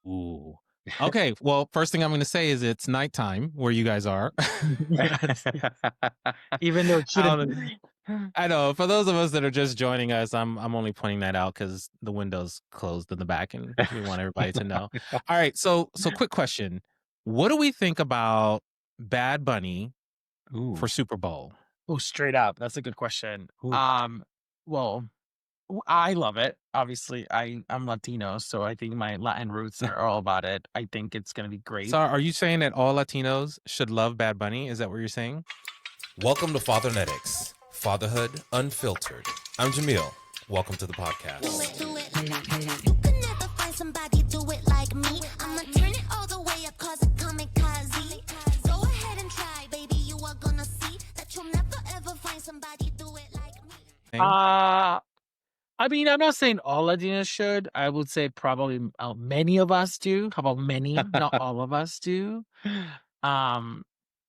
Ooh. Okay. Well, first thing I'm going to say is it's nighttime where you guys are. Yes. Even though it shouldn't Um, be. I know for those of us that are just joining us, I'm only pointing that out because the window's closed in the back, and we want everybody to know. All right. So quick question: what do we think about Bad Bunny Ooh. for Super Bowl? Oh, straight up. That's a good question. Ooh. Well, I love it. Obviously, I'm Latino, so I think my Latin roots are all about it. I think it's gonna be So, great. are you saying that all Latinos should love Bad Bunny? Is that what you're saying? Welcome to Fathernetics, Fatherhood Unfiltered. I'm Jamil. Welcome to the podcast. Do it. You can never find somebody do it like me. I'ma turn it all the way up, cause it kamikaze. Go ahead and try, baby. You are gonna see that you'll never ever find somebody do it like me. Uh I mean, I'm not saying all Latinos should. I would say probably many of us do. How about many? Not all of us do. Um,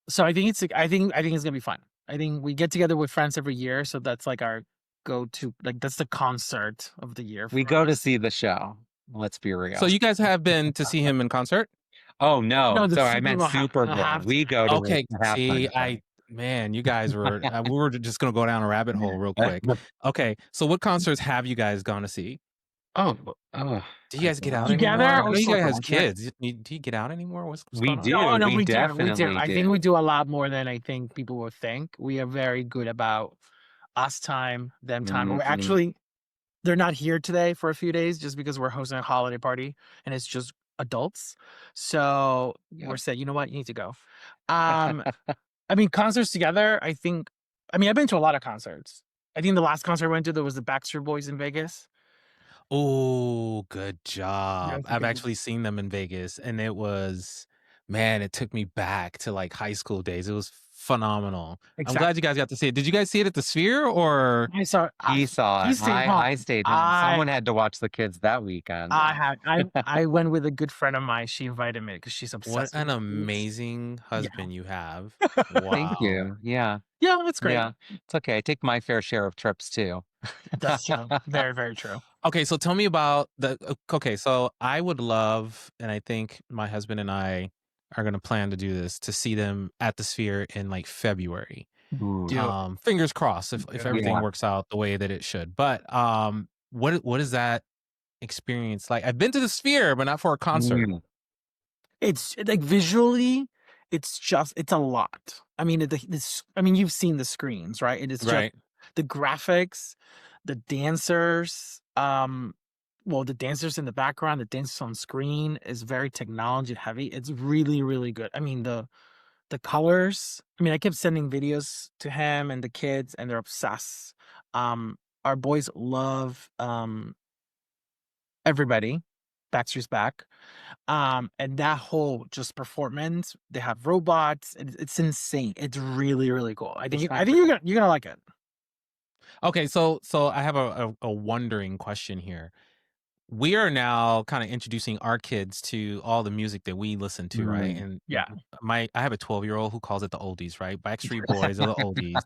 so I think it's gonna be fun. I think we get together with friends every year, so that's like our go-to. Like that's the concert of the year We for go to us. see the show. Let's be real. So, you guys have been to see him in concert? Oh no, No, the sorry, I Super meant Bowl Super Bowl. have to. We go to the Okay. halftime See, show. man, you guys were we were just gonna go down a rabbit hole real quick. Okay. So, what concerts have you guys gone to see? Oh, oh, Do you guys get out anymore? Together I or know you guys has separate? kids. Do you get out anymore? What's we going on? No, do. no, We we do. We do. definitely I think do. we do a lot more than I think people would think. We are very good about us time, them time. We're Mhm. actually they're not here today for a few days just because we're hosting a holiday party and it's just adults. So we're Yep. saying, you know what, you need to go. Um, I mean, concerts together, I've been to a lot of concerts. I think the last concert I went to there was the Backstreet Boys in Vegas. Oh, good Yeah, job. it's a I've good one. actually seen them in Vegas, and it was, man, it took me back to like high school days. It was phenomenal. I'm glad Exactly. you guys got to see it. Did you guys see it at the Sphere or? I saw He saw he it. stayed I home. stayed home. I Someone had to watch the kids that weekend. I went with a good friend of mine. She invited me because she's What obsessed with an movies. amazing Yeah. husband you have. Thank Wow. you. Yeah, Yeah, that's great. yeah. It's okay. I take my fair share of trips too. That's true. Very, very true. Okay, so tell me about okay, so I would love, and I think my husband and I are gonna plan to do this, to see them at the Sphere in like February. Ooh, Do Fingers crossed if do. everything yeah. works out the way that it should. But what is that experience like? I've been to the Sphere, but not for a concert. Mm, It's like visually, it's a lot. I mean, you've seen the screens, right? It is just Right. the graphics, the dancers, well, the dancers in the background, the dancers on screen is very technology heavy. It's really, really good. I mean, the colors. I mean, I kept sending videos to him and the kids, and they're obsessed. Our boys love everybody. Baxter's back. And that whole just performance, they have robots, and it's insane. It's really, really cool. I think you're gonna like it. Okay, so I have a wondering question here. We are now kind of introducing our kids to all the music that we listen to, right? mm. And Yeah. I have a 12-year-old who calls it the oldies, right? Backstreet Boys are the oldies.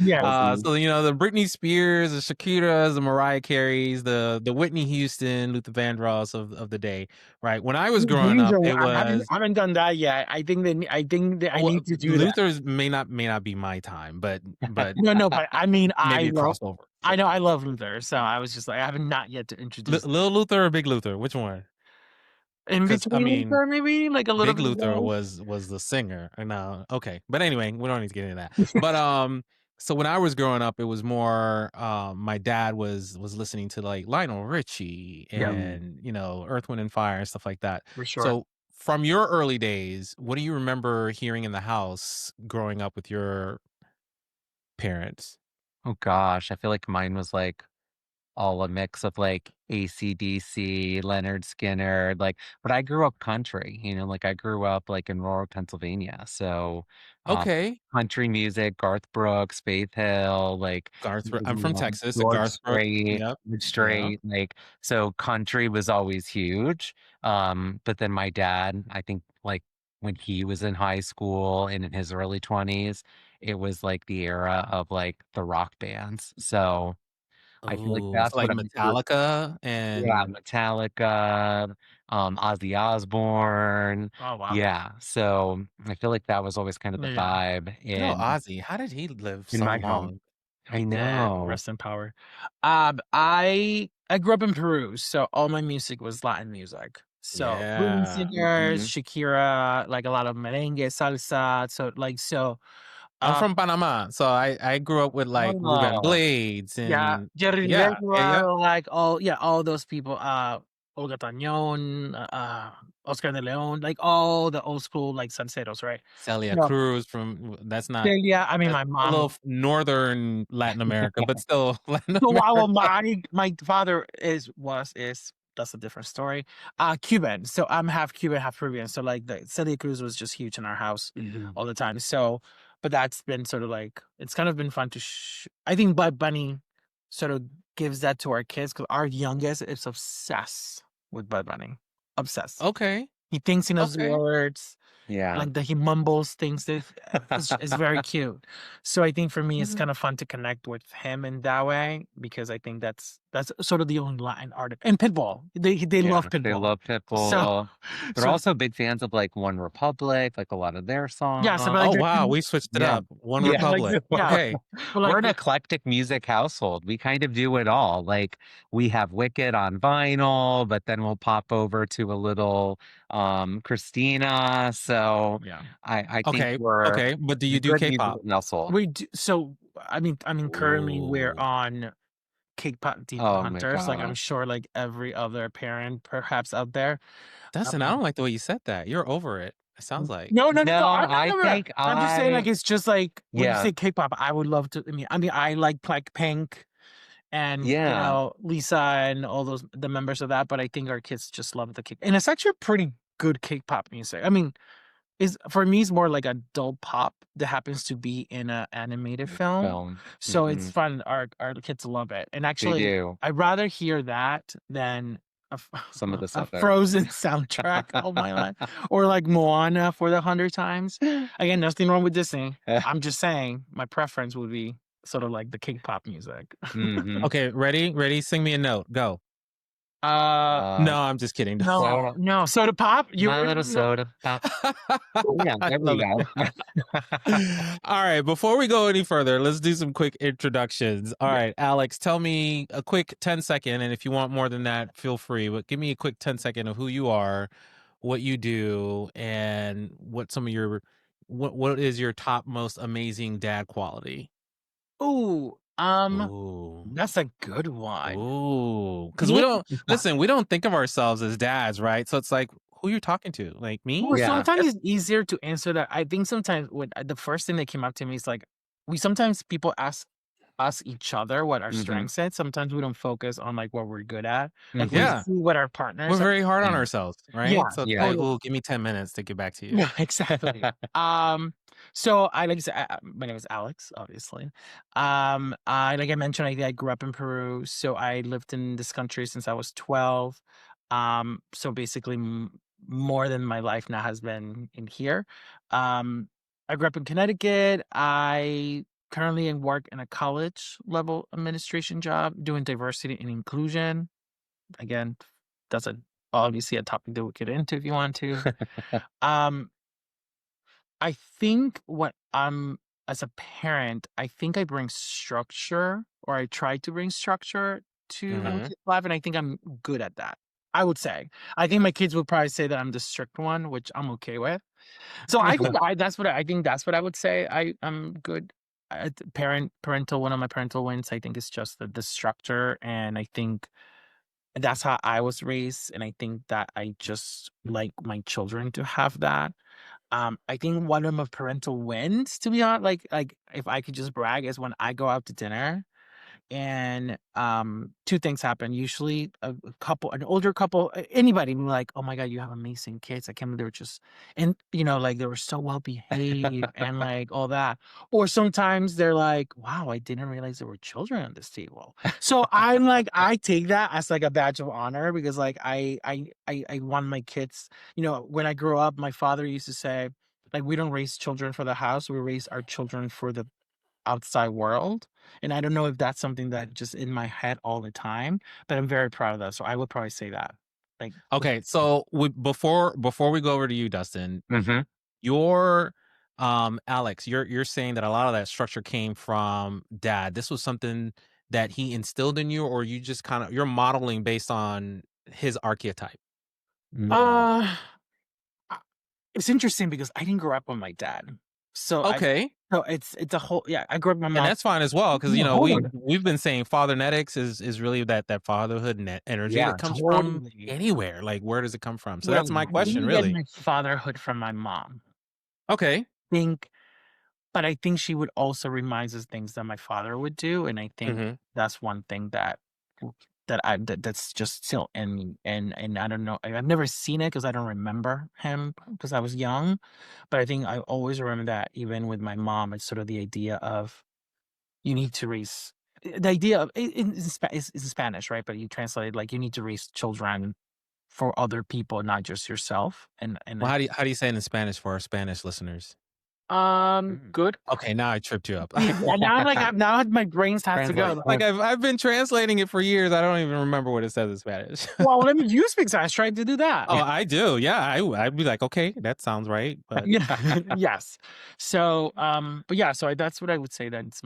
Yes. So the Britney Spears, the Shakiras, the Mariah Careys, the Whitney Houston, Luther Vandross of the day, right? When I was growing These up, are it I was haven't done that yet. I think that I well, need to do that. Luther's may not be my time, but No, no, but I mean, maybe a crossover. I know I love Luther, so I was just like, I have not yet to introduce Little Luther or Big Luther, which one? in Because I between mean, Luther, maybe like a little Big bit Luther ago. was the singer. No, okay. But anyway, we don't need to get into that. But so when I was growing up, it was more my dad was listening to like Lionel Richie Yeah, Mm. and Earth, Wind and Fire and stuff like that. for sure. So from your early days, what do you remember hearing in the house growing up with your parents? Oh gosh, I feel like mine was like all a mix of like AC/DC, Leonard Skinner, like, but I grew up country, like I grew up like in rural Pennsylvania. So, um, Okay. country music, Garth Brooks, Faith Hill, like, I'm from Texas, at George Garth Brooks. Strait, Yep. George Yeah. Strait, like, so country was always huge. But then my dad, I think like when he was in high school and in his early 20s, it was like the era of like the rock bands. So, I feel like Oh, so that's what like I'm gr Metallica yeah, and Metallica, Ozzy Osbourne. Oh, wow. Yeah, so I feel like that was always kind of the Yeah. vibe good old in Ozzy. How did he live in so my home. long? I Yeah, know. rest in power. I grew up in Peru, so all my music was Latin music. So Peruvian Yeah. singers, Mhm. Shakira, like a lot of merengue, salsa. I'm Uh, from Panama, so I grew up with like Ruben Oh, Blades yeah, and Jerry yeah, yeah, yeah. Rivera, like all those people. Olga Tañón, Oscar de Leon, like all the old school like salseros, right? Celia No, Cruz from that's not yeah. I mean, that's my a little mom. northern Latin America, but still Latin So while America. my father is that's a different story. Cuban. So I'm half Cuban, half Peruvian. So like the Celia Cruz was just huge in our house mhm. all the time. So, but that's been sort of like it's kind of been fun to. I think Bud Bunny sort of gives that to our kids because our youngest is obsessed with Bud Bunny. Obsessed. Okay. He thinks he knows the Okay. words. Yeah. Like that he mumbles things that it's very cute. So I think for me it's Mhm. kind of fun to connect with him in that way because I think that's sort of the only Latin artist. And Pitbull. They Yeah, love they Pitbull. love So Pitbull. They're so also big fans of, like, One Republic, like, a lot of their yeah, so but songs. like Oh they're wow, we switched it Yeah. up. One yeah, Yeah. but like Republic. yeah, Okay. but We're like an eclectic music household. We kind of do it all. Like, we have Wicked on vinyl, but then we'll pop over to a little, Christina, so yeah. I think Okay. we're Okay. But do a you do good K-pop? musical household. We do so I mean currently we're Ooh. on K-pop Demon Oh my Hunters, like I'm gosh. sure like every other parent perhaps out there. Dustin, I don't like the way you said that. You're over it. It sounds like. No, no, no, no. No, No, I no, no. think I'm just saying, like, it's just like when you yeah, say K-pop, I would love to. I mean, I like Pink and yeah. Lisa and all those the members of that. But I think our kids just love the K, and it's actually pretty good K-pop music. I mean, is for me, it's more like adult pop that happens to be in a animated film, Film. so it's Mhm. fun. Our kids love it, and They actually, do. I'd rather hear that than Some of this a other. Frozen soundtrack all my life, or like Moana for the 100th times. Again, nothing wrong with Disney. I'm just saying my preference would be sort of like the K-pop music. Mhm. Okay, ready? Ready? Sing me a note. Go. uh, No, I'm just kidding. no, Soda no, Soda Pop. You my little no. soda pop. Yeah, I there we love it. go. All right, before we go any further, let's do some quick introductions. All Yeah. right, Alex, tell me a quick 10-second, and if you want more than that, feel free, but give me a quick 10-second of who you are, what you do, and what some of your what is your top most amazing dad quality? Ooh, Ooh. that's a good one. Ooh. Because we Yeah. don't listen, we don't think of ourselves as dads, right? So it's like, who you talking to? Like me? Well, Yeah. sometimes it's easier to answer that. I think sometimes when the first thing that came up to me is like, we sometimes people ask us each other what our Mhm. strengths is. Sometimes we don't focus on like what we're good at. Like we Yeah. Mhm. see what our We're partners are. very hard on Yeah. ourselves, Yeah, right? So it's Yeah. like, totally. "Ooh, give me 10 minutes to get back to you." Yeah, exactly. So I like to say, my name is Alex, obviously. I like I mentioned, I grew up in Peru, so I lived in this country since I was 12. So basically, more than my life now has been in here. Um, I grew up in Connecticut. I currently work in a college level administration job doing diversity and inclusion. Again, that's obviously a topic that we could get into if you want to. Um, I think what I'm as a parent, I think I bring structure or I try to bring structure to my Mhm. kids' life, and I think I'm good at that. I would say. I think my kids would probably say that I'm the strict one, which I'm okay with. So I think I think that's what I would say. I'm good at parental. One of my parental wins, I think, is just the structure, and I think that's how I was raised, and I think that I just like my children to have that. I think one of my parental wins, to be honest, like if I could just brag, is when I go out to dinner and two things happen. Usually a couple, an older couple, anybody will be like, oh my God, you have amazing kids. I can't believe they were just and like they were so well behaved and like all that. Or sometimes they're like, wow, I didn't realize there were children on this table. So I'm like, I take that as like a badge of honor because like I want my kids, when I grew up, my father used to say, like, we don't raise children for the house, we raise our children for the outside world. And I don't know if that's something that just in my head all the time, but I'm very proud of that. So I would probably say that. Like, Okay, so before we go over to you, Dustin, Mhm. your Alex, you're saying that a lot of that structure came from dad. This was something that he instilled in you, or you just kind of you're modeling based on his archetype. Mm. uh, I- it's interesting because I didn't grow up with my dad. So Okay. it's a whole, yeah, I grew up with my And mom. that's fine as well, because Yeah, totally. we've been saying Fathernetics is really that fatherhood energy Yeah. that comes from Totally. anywhere. Like, where does it come from? So Well, that's my I question, didn't get really. my fatherhood from my mom. Okay. Think But I think she would also remind us things that my father would do, and I think Hmm. that's one thing that's just still in me, and I don't know, I've never seen it because I don't remember him because I was young, but I think I always remember that even with my mom, it's sort of the idea of you need to raise the idea of it's in Spanish, right? But you translate it like you need to raise children for other people, not just yourself, and Well, I how do you say it in Spanish for our Spanish listeners? Mm. good. Okay, now I tripped you up. Yeah, now I'm like, now my brain starts to Translate. go. Like I've been translating it for years. I don't even remember what it says in Spanish. Well, let me you speak Spanish. Try to do that. Oh, I do. Yeah, I'd be like, okay, that sounds right. But Yeah. Yes. So, but yeah, so that's what I would say that it's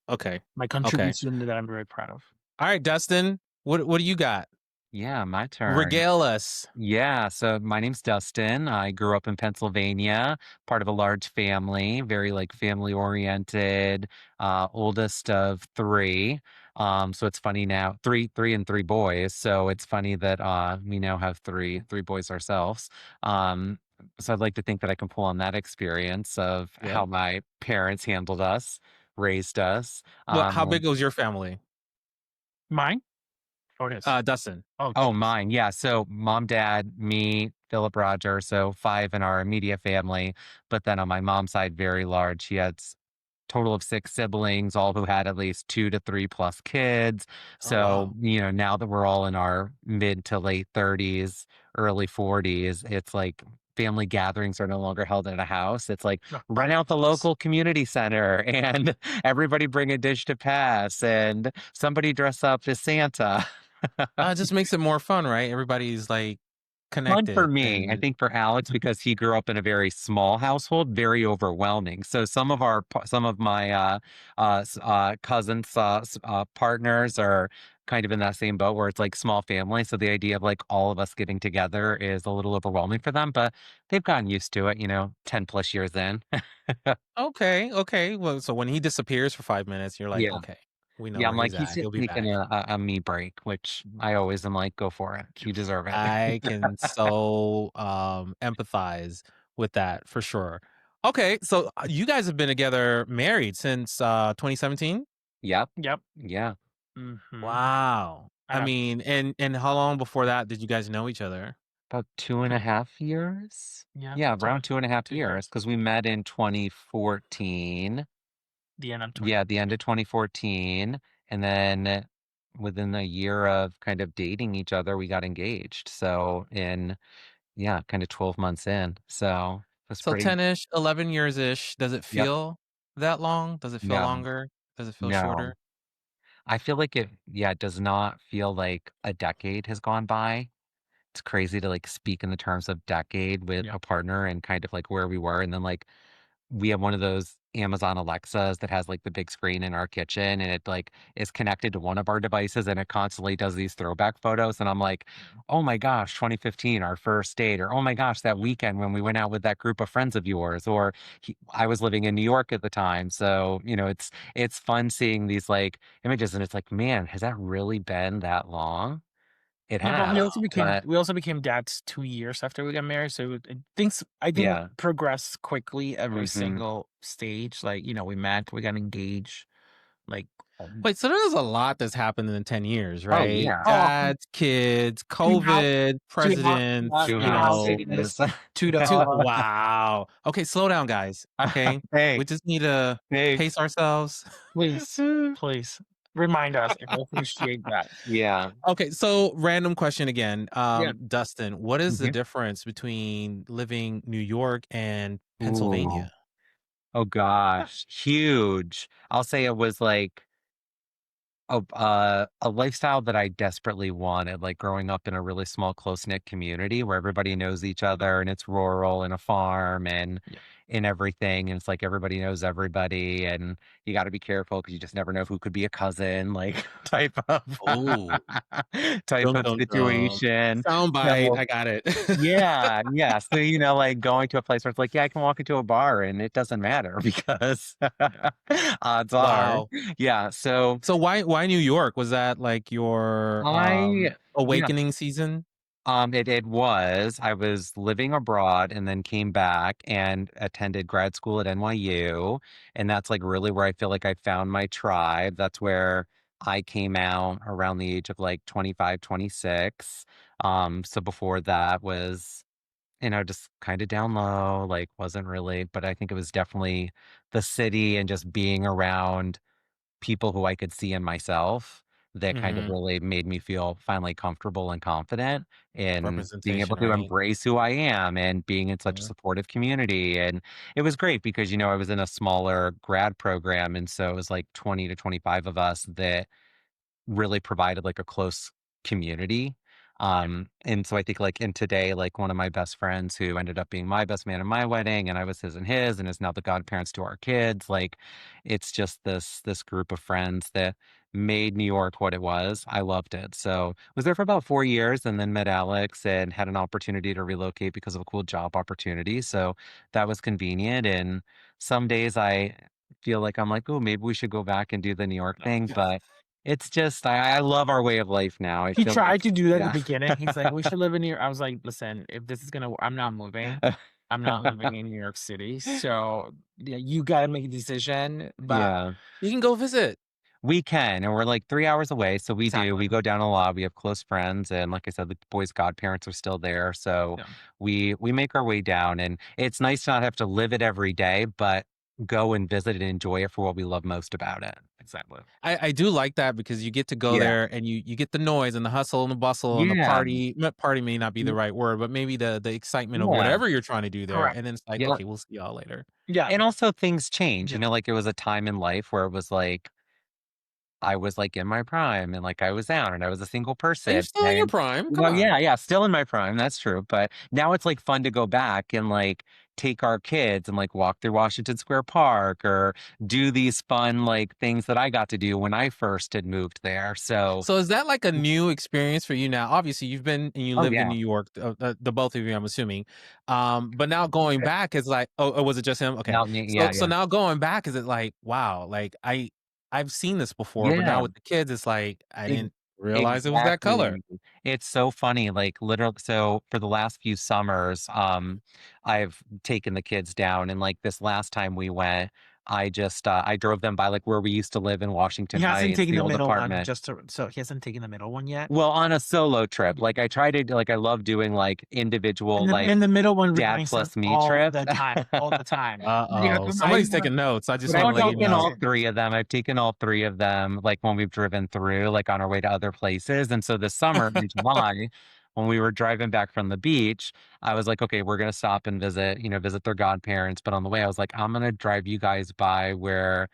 okay, my okay. contribution that I'm very proud of. All right, Dustin, what do you got? Yeah, my turn. Regale us. Yeah, so my name's Dustin. I grew up in Pennsylvania, part of a large family, very like family oriented, oldest of three. So it's funny now, three and three boys. So it's funny that we now have three boys ourselves. Um, so I'd like to think that I can pull on that experience of Yep. how my parents handled us, raised us. Well, how Um, big was your family? Mine? Oh, it is. Dustin. Oh, Oh, jeez. mine. Yeah. So mom, dad, me, Philip, Roger. So five in our immediate family. But then on my mom's side, very large. She had total of six siblings, all who had at least 2 to 3 plus kids. Oh So, wow. now that we're all in our mid to late 30s, early 40s, it's like family gatherings are no longer held in a house. It's like No, run out the yes. local community center and everybody bring a dish to pass and somebody dress up as Santa. It just makes it more fun, right? Everybody's like Fun for connected, me. I and think for Alex, because he grew up in a very small household, very overwhelming. So some of my cousins, partners are kind of in that same boat where it's like small family. So the idea of like all of us getting together is a little overwhelming for them, but they've gotten used to it. 10 plus years in. okay, okay. Well, so when he disappears for 5 minutes, you're like, Yeah, okay, we know yeah. I'm where like he's he's at. just He'll be taking back. a me break, which I always am like, go for it. You deserve it. I can so empathize with that for sure. Okay, so you guys have been together, married since 2017. Yep. Yep. Yeah. Hmm. Wow. I I know. mean, and how long before that did you guys know each other? About 2.5 years? Yeah. Yeah, So around 2.5 2 years years. because we met in 2014. The end of 20. Yeah, the end of 2014. And then within a year of kind of dating each other, we got engaged. So yeah, kind of 12 months in. So it was So pretty, 10ish, 11 years ish. Does it yep. feel that long? Does it feel No, longer? Does it feel no. shorter? I feel like it does not feel like a decade has gone by. It's crazy to like speak in the terms of decade with Yeah. a partner and kind of like where we were. And then like we have one of those Amazon Alexas that has like the big screen in our kitchen and it like is connected to one of our devices and it constantly does these throwback photos. And I'm like, oh my gosh, 2015, our first date, or oh my gosh, that weekend when we went out with that group of friends of yours, or I was living in New York at the time. So, it's fun seeing these like images and it's like, man, has that really been that long? It Yeah, but has, but we also became dads 2 years after we got married. So I think yeah. progressed quickly every Hmm. single stage. Like, we met, we got engaged. Like, Wait, so there's a lot that's happened in 10 years, Oh right? yeah. oh, Dads, kids, two house, COVID, presidents, Two two houses. houses, two dogs. wow. Okay, slow down, guys. Okay. We Hey, just need to hey. pace ourselves. Please, please remind us. I appreciate that. Yeah. Okay, so random question again. Yeah. Dustin, what is the Mhm. difference between living New York and Ooh. Pennsylvania? Oh gosh, huge. I'll say it was like a lifestyle that I desperately wanted, like growing up in a really small, close-knit community where everybody knows each other and it's rural and a farm Yeah. and everything. And it's like everybody knows everybody and you got to be careful because you just never know who could be a cousin, like type of Oh, type dum of dum dum. situation. Soundbite. So I got it. yeah, yeah. So, like going to a place where it's like, yeah, I can walk into a bar and it doesn't matter because Yeah. odds are. Wow. Yeah. So So why New York? Was that like your yeah, awakening season? it was. I was living abroad and then came back and attended grad school at NYU, and that's, like, really where I feel like I found my tribe. That's where I came out around the age of, like, 25, 26. So before that was, just kinda down low, like, wasn't really but I think it was definitely the city and just being around people who I could see in myself that kind of Mhm. really made me feel finally comfortable and confident in being able Representation, to right? embrace who I am and being in such a Mhm. supportive community. And it was great because, I was in a smaller grad program. And so it was like 20 to 25 of us that really provided like a close community. And so I think like in today, like one of my best friends who ended up being my best man in my wedding and I was his and is now the godparents to our kids. Like it's just this group of friends that made New York what it was. I loved it. So was there for about 4 years and then met Alex and had an opportunity to relocate because of a cool job opportunity. So that was convenient. And some days I feel like I'm like, oh, maybe we should go back and do the New York thing. But it's just I love our way of life now. I He feel like tried to do that at the yeah. beginning. He's like, "We should live in New York." I was like, "Listen, if this is gonna wo I'm not moving. I'm not living in New York City, so, yeah, you gotta make a decision." But Yeah. You can go visit. We can, and we're like 3 hours away, so we do. exactly. We go down a lot. We have close friends, and like I said, the boys' godparents are still there, so Yeah, we make our way down, and it's nice to not have to live it every day, but go and visit and enjoy it for what we love most about it. exactly. I do like that because you get to go Yeah. there and you get the noise and the hustle and the bustle and the Yeah. party may not be the Mm, right word, but maybe the excitement of yeah. whatever you're trying to do there, Correct. and then it's like, Yeah. "Okay, we'll see y'all later." Yeah, And also things change, yeah. like, it was a time in life where it was like I was, like, in my prime and, like, I was out and I was a single And you're person, still in your and prime, come well, on. yeah, yeah, still in my prime, that's true, but now it's, like, fun to go back and, like, take our kids and, like, walk through Washington Square Park or do these fun, like, things that I got to do when I first had moved there, so So is that like a new experience for you now? Obviously, you've been and you oh, lived in yeah. New York, the both of you, I'm assuming. But now going back is like, oh, was it just him? Okay. Now me So yeah, so yeah. now going back, is it like, wow, like I've seen this before, but now Yeah. with the kids, it's like I Ex didn't realize it was that color. exactly. It's so funny, like, literal so for the last few summers, I've taken the kids down, and, like, this last time we went, I drove them by, like, where we used to live in He Washington hasn't Heights, taken the the old middle one apartment. just to so he hasn't taken the middle one yet? Well, on a solo trip, like, I try to like, I love doing, like, individual, like, And the middle one dad reminds him plus me all trips. the time, all the time. Yeah, Uh-oh, I somebody's wanna taking notes. I just but I want to I've let you don't taken all know. listen. 3 of them. I've taken all 3 of them, like, when we've driven through, like, on our way to other places, and so this summer in July, when we were driving back from the beach, I was like, "Okay, we're gonna stop and visit their godparents," but on the way, I was like, "I'm gonna drive you guys by where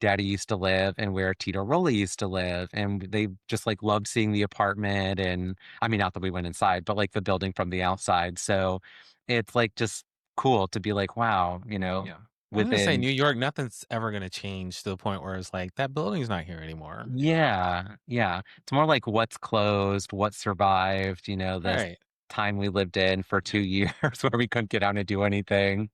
daddy used to live and where Tito Rowley used to live," and they just, like, loved seeing the apartment, and I mean, not that we went inside, but, like, the building from the outside, so it's, like, just cool to be like, "Wow," Yeah. I was gonna say within New York, nothing's ever gonna change to the point where it's like that building's not here anymore. yeah, yeah. It's more like what's closed, what survived, this Right. time we lived in for 2 years where we couldn't get out and do anything.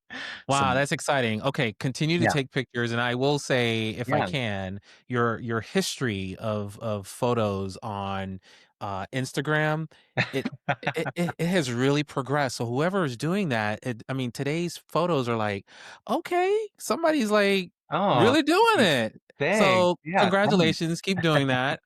So, Wow, that's exciting. Okay, continue to yeah, take pictures, and I will say, if I yeah. can, your history of photos on Instagram, it it has really progressed. So whoever is doing that, I mean, today's photos are like, okay, somebody's like Oh, really doing thanks. it. Thanks. So Yeah, thanks. congratulations, keep doing that.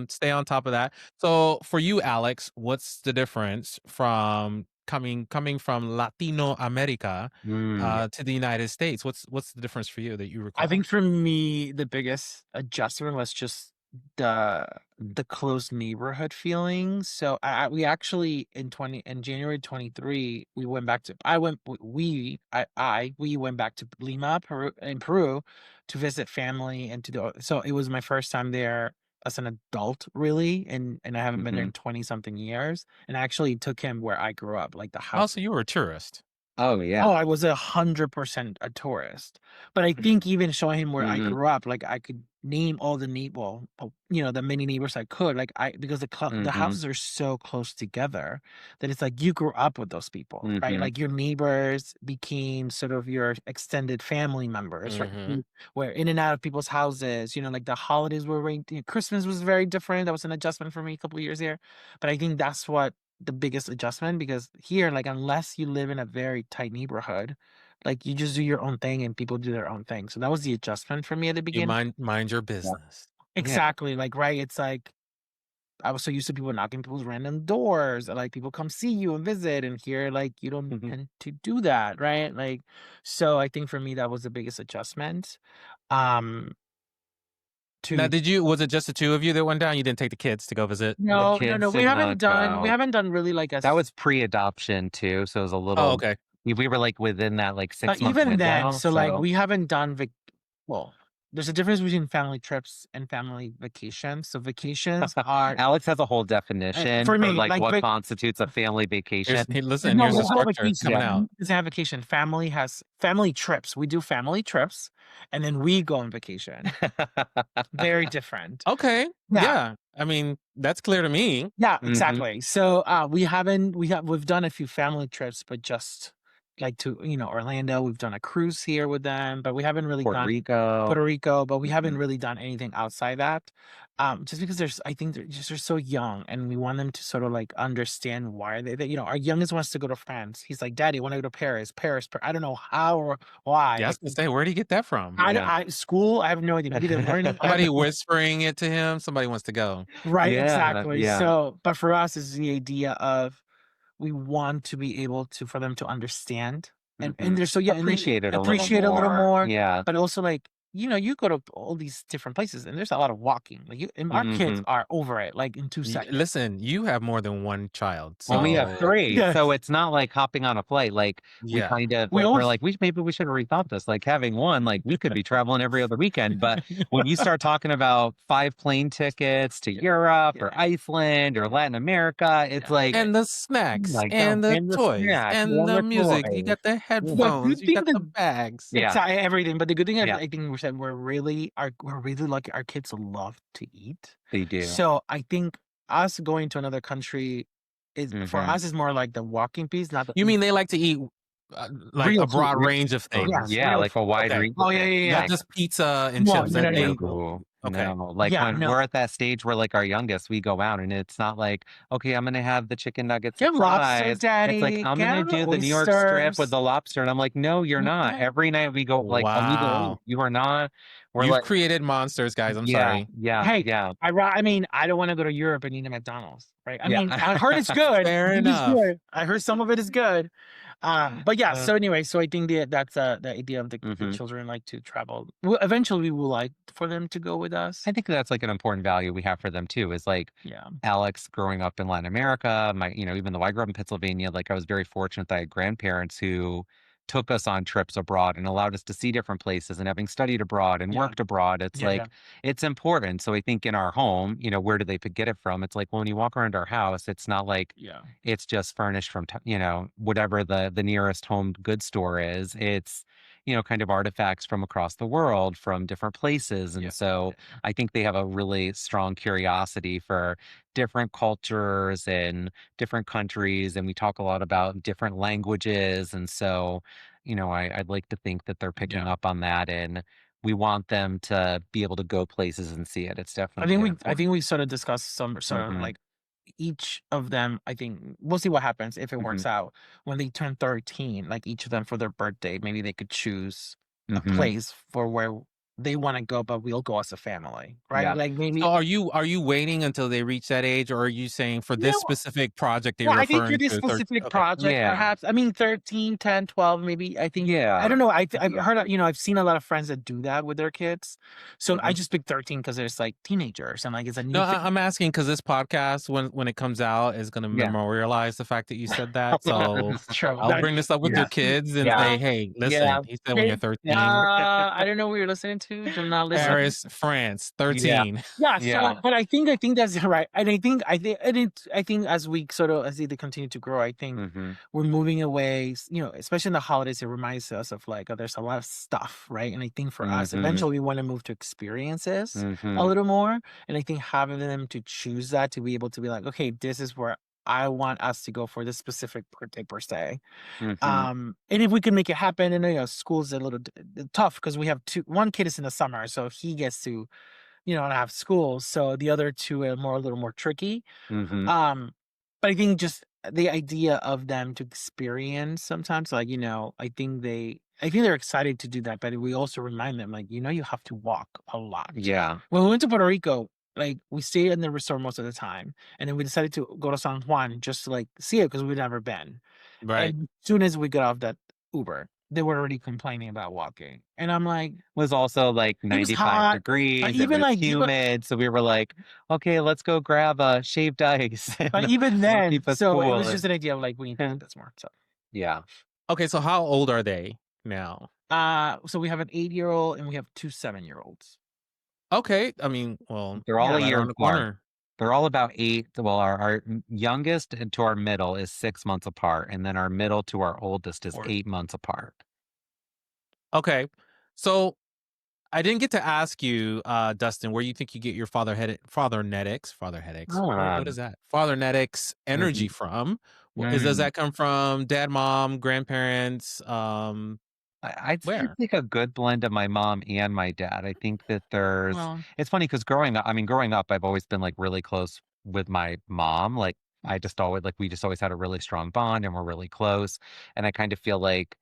Stay on top of that. So for you, Alex, what's the difference from coming from Latino America Yeah. to the United States? What's the difference for you that you I recall? think for me, the biggest adjustment was just the close neighborhood feeling. So we actually in January 23 we went back to I went we went back to Lima, Peru to visit family and to do so it was my first time there as an adult really and I haven't been there in 20 something years and I actually took him where I grew up like the house. Also, you were a tourist. Oh Oh, yeah. I was 100% a tourist. But I think even showing him where I Mhm. grew up, like I could name all the well, the many neighbors I could, like because the Mhm. houses are so close together that it's like you grew up with those people, right? Mhm. Like your neighbors became sort of your extended family members, right? Mhm. You were in and out of people's houses, like the holidays were Christmas was very different. That was an adjustment for me a couple of years here. But I think that's what the biggest adjustment because here, like, unless you live in a very tight neighborhood, like you just do your own thing and people do their own thing. So that was the adjustment for me at the You beginning. mind your Yeah. business. Yeah. Exactly. Like, right. It's like I was so used to people knocking people's random doors, like people come see you and visit, and here, like, you don't Mhm. tend to do that, right? Like, so I think for me that was the biggest adjustment. Um, Now, to was it just the two of you that went down? You didn't take the kids to go visit? The no, kids did not we go. haven't done really like That was pre-adoption too, so it was a Oh, little. okay. We were like within that like 6 month even then, window. so like So we haven't done well, there's a difference between family trips and family vacations. So vacations are Alex has a whole definition for for me, like like what constitutes a family vacation. Listen, no, here's the it's not structure. It's vacation. coming Yeah. out. Family doesn't have vacation. Family has family trips. We do family trips and then we go on vacation. Very different. Okay. Yeah. Yeah. I mean, that's clear to me. Yeah, Mhm. exactly. So we've done a few family trips, but just like to Orlando. We've done a cruise here with them, but we haven't really Puerto done Rico. Puerto Rico, but we haven't Mhm. really done anything outside that. Just because I think they're so young, and we want them to sort of like understand why our youngest wants to go to France. He's like, Daddy, I want to go to Paris, I don't know how or why. Yeah, I was gonna say, where do you get that from? Yeah. School, I have no idea. Maybe they're learning. Somebody whispering it to him. Somebody wants to go. Right, Yeah. exactly. Yeah. So, but for us, is the idea of we want to be able to for them to understand and Mhm. they're so yeah, and they Appreciate it a little appreciate a little more. more, Yeah. but also like you go to all these different places and there's a lot of walking. Like and our kids Mhm. are over it like in 2 seconds. Listen, you have more than one child, Well, we have so 3, Yes. so it's not like hopping on a flight, like, we yeah. kind of We we're always like, maybe we should have rethought this, like, having 1, like, we could be traveling every other weekend, but when you start talking about 5 plane tickets to Europe or yeah, Iceland or Latin America, it's yeah. like, And the "Oh snacks my god, and the and the toys snacks and and the the music. You toys." got the The headphones, good you thing got the bags. Yeah, everything, but the good thing yeah, I think we said we're really lucky. Our kids love to eat, they do. so I think us going to another country is for Mhm. us is more like the walking piece, not the You mean they like to eat like real a food. broad range of things? Yes, Yeah, real like a food. wide Okay. range of Oh yeah, things, yeah, Not yeah. like just pizza and No, chips. no, That no, no, they no. no, okay. no. Like Yeah, when no. we're at that stage where like our youngest, we go out and it's not like, okay, I'm gonna have the chicken nuggets and Get lobster, fries. It's like daddy. I'm gonna Get do the New York strip with oysters. the lobster. And I'm like, no, you're not. Yeah. Every night we go like I'm either Wow. you are not. We're You've like, created monsters, guys. I'm yeah, sorry. yeah, Hey, yeah, I mean, I don't want to go to Europe and eat at McDonald's, right? I yeah. mean, I heard it's good. Fair It is enough. good. I heard some of it is good. But yeah. Uh, So anyway, so I think that's the idea of the mhm. children like to travel. Well, eventually, we will like for them to go with us. I think that's like an important value we have for them too, is like Yeah. Alex growing up in Latin America, even though I grew up in Pennsylvania, like I was very fortunate that I had grandparents who took us on trips abroad and allowed us to see different places. And having studied abroad and Yeah. worked abroad, it's Yeah. Yeah. like, it's important. So I think in our home, where do they get it from? It's like, well, when you walk around our house, it's not like Yeah. it's just furnished from, whatever the nearest home goods store is. It's, kind of artifacts from across the world, from different places. Yeah. And so I think they have a really strong curiosity for different cultures and different countries. And we talk a lot about different languages. And so, I'd like to think that they're picking Yeah. up on that. And we want them to be able to go places and see it. It's definitely I important. think we sort of discussed some sort of Mhm, like each of them. I think we'll see what happens if it mhm, works out when they turn 13. Like each of them for their birthday, maybe they could choose a mhm. place for where they want to go, but we'll go as a family, right? Yeah. Like So maybe are you waiting until they reach that age, or are you saying for this no. specific project that Yeah, you're I think for referring this to, specific okay. project, Yeah. perhaps. I mean, 13, 10, 12, maybe. I think, I Yeah. don't know. I've heard, I've seen a lot of friends that do that with their kids. So I Mhm. just picked 13 because there's like teenagers and like it's a No, new thing. I'm asking because this podcast, when it comes out, is gonna Yeah. memorialize the fact that you said that. So It's true. I'll bring this up with your Yeah. kids and Yeah. say, "Hey, listen, Yeah. he said when you're Hey, 13, I don't know what you're listening to. Do not listen. Paris, France, Yeah. 13." Yeah, so Yeah. but I think that's right, and I think as we sort of as they continue to grow, I think Mhm. we're moving away. Especially in the holidays, it reminds us of like, oh, there's a lot of stuff, right? And I think for us, Mhm. eventually, we want to move to experiences a Mhm. little more, and I think having them to choose that to be able to be like, okay, this is where I want us to go for this specific birthday per se. Mhm. And if we can make it happen, and school's a little tough because we have one kid is in the summer, so he gets to and have schools. So the other two are a little more tricky. Mhm. Um, but I think just the idea of them to experience sometimes, like, I think they're excited to do that, but we also remind them, like, you have to walk a lot. Yeah. When we went to Puerto Rico, like, we stayed in the resort most of the time, and then we decided to go to San Juan just to like see it because we'd never been. Right. And as soon as we got off that Uber, they were already complaining about walking, and I'm like, Was also like it was 95 hot, but degrees. It even was like humid. So we were like, okay, let's go grab a shaved ice But and even we'll then, keep us so it cool. was just an idea of like we need to do And this more. So yeah. Okay, so how old are they now? so we have an 8-year-old and we have 2 7-year-olds. Okay, I mean, well, They're all Yeah. a right year around the apart. corner. They're all about 8. Well, our youngest to our middle is 6 months apart. And then our middle to our oldest is Or 8 months apart. Okay. So I didn't get to ask you, Dustin, where you think you get your Fathernetics. What is Um, that? Fathernetics energy mhm. from? Does Mm. that come from dad, mom, grandparents? I'd say it's Where? like a good blend of my mom and my dad. I think that well, it's funny because growing up, I've always been like really close with my mom. Like I just always like we just always had a really strong bond and we're really close. And I kind of feel like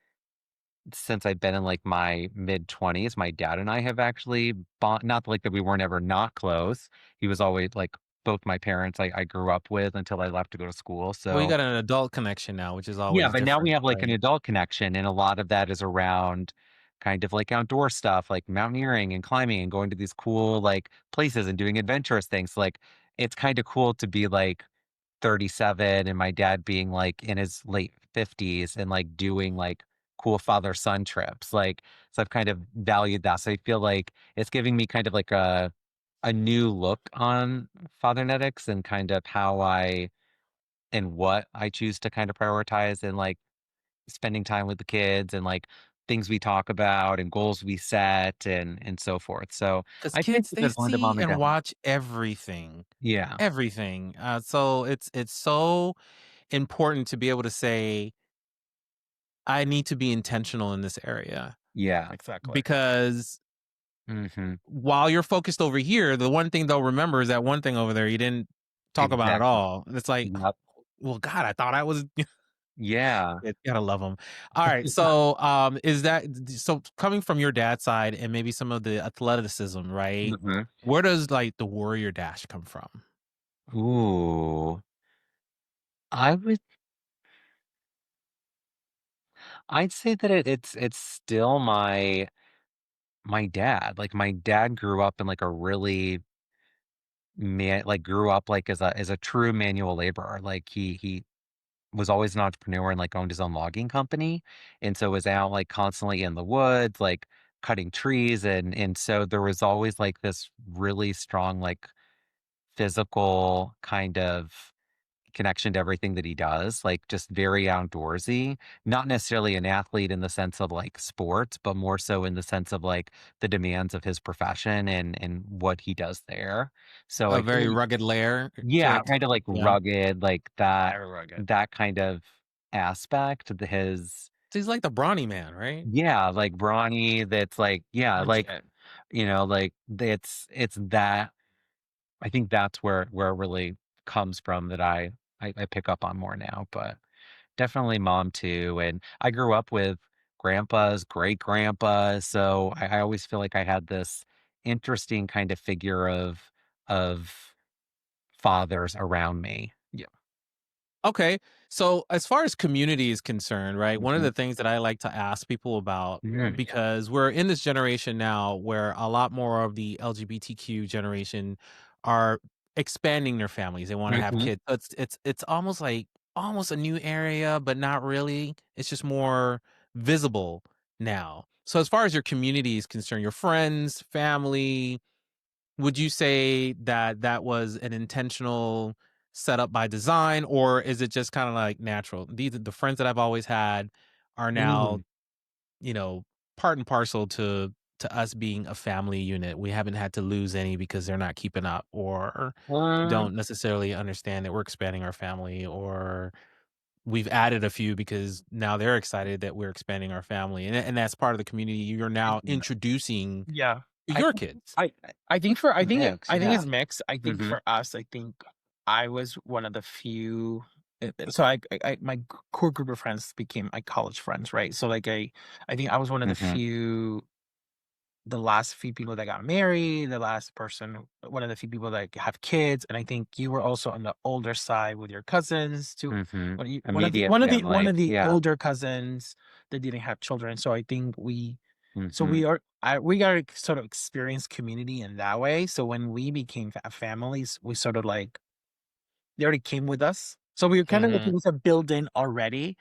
since I've been in like my mid 20s, my dad and I have actually bond, not like that we weren't ever not close. He was always like both my parents I grew up with until I left to go to school. Well, you So got an adult connection now, which is yeah, always but now we different, have, like, an right? adult connection, and a lot of that is around kind of, like, outdoor stuff, like mountaineering and climbing and going to these cool, like, places and doing adventurous things, like, it's kinda cool to be, like, 37 and my dad being, like, in his late 50s and, like, doing, like, cool father-son trips, like, so I've kind of valued that, so I feel like it's giving me kind of, like, a new look on Fathernetics and kind of how I and what I choose to kind of prioritize and, like, spending time with the kids and like things we talk about and goals we set and so forth. So Because I think kids, it's a they good blend of see mom and and dad. watch everything, Yeah. everything. So it's so important to be able to say, I need to be intentional in this area Yeah. exactly. because Hmm. while you're focused over here, the one thing they'll remember is that one thing over there you didn't talk about at Exactly. all. And it's like, Yep. well, God, I thought I was. Yeah. You gotta love them. All right, so is that so? Coming from your dad's side and maybe some of the athleticism, right? Hmm. Where does like the warrior dash come from? Ooh. I would I'd say that it's still my dad. Like my dad grew up in like a really man like grew up like as a true manual laborer. Like he was always an entrepreneur and like owned his own logging company and so was out like constantly in the woods like cutting trees and so there was always like this really strong like physical kind of connection to everything that he does like just very outdoorsy, not necessarily an athlete in the sense of like sports but more so in the sense of like the demands of his profession and what he does there. So A I very think rugged layer yeah, to kind of like yeah. rugged, like that Very rugged. that kind of aspect to his So he's like the brawny man, right? yeah, like brawny that's like yeah, like Legit. like it's that I think that's where it really comes from that I pick up on more now, but definitely mom too. And I grew up with grandpas, great grandpas. So I always feel like I had this interesting kind of figure of fathers around me. Yeah. Okay. So as far as community is concerned, right? One of Mhm. the things that I like to ask people about, Mhm. because we're in this generation now where a lot more of the LGBTQ generation are expanding their families. They want to have Mhm. kids. It's almost like almost a new area, but not really. It's just more visible now. So as far as your community is concerned, your friends, family, would you say that that was an intentional setup by design, or is it just kinda, like, natural? These are the friends that I've always had are now, Mm. you know, part and parcel to us being a family unit. We haven't had to lose any because they're not keeping up or Uh, don't necessarily understand that we're expanding our family, or we've added a few because now they're excited that we're expanding our family, and that's part of the community you're now introducing Yeah. to I your kids. Mix, I think yeah. it's mixed. I think Mhm. for us, I think I was one of the few so my core group of friends became my college friends, right? So like I think I was one of the Mhm. few the last few people that got married, the last person, one of the few people that have kids, and I think you were also on the older side with your cousins too. Mhm. One of you, Immediate one family. of the Yeah. older cousins that didn't have children. So I think Mhm. we got to sort of experience community in that way. So when we became families, we sort of like they already came with us. So we were kind of like it Mhm. was a built in already,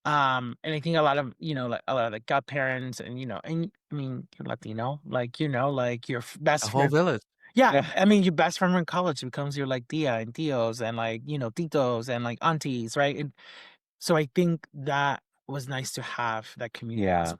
and I think a lot of, like a lot of the godparents and, and I mean, you're Latino, like, like your A best whole friend. village. Yeah. I mean, your best friend from college becomes your like tia and tios and like, titos and like aunties. Right. And so I think that was nice to have that community. Yeah.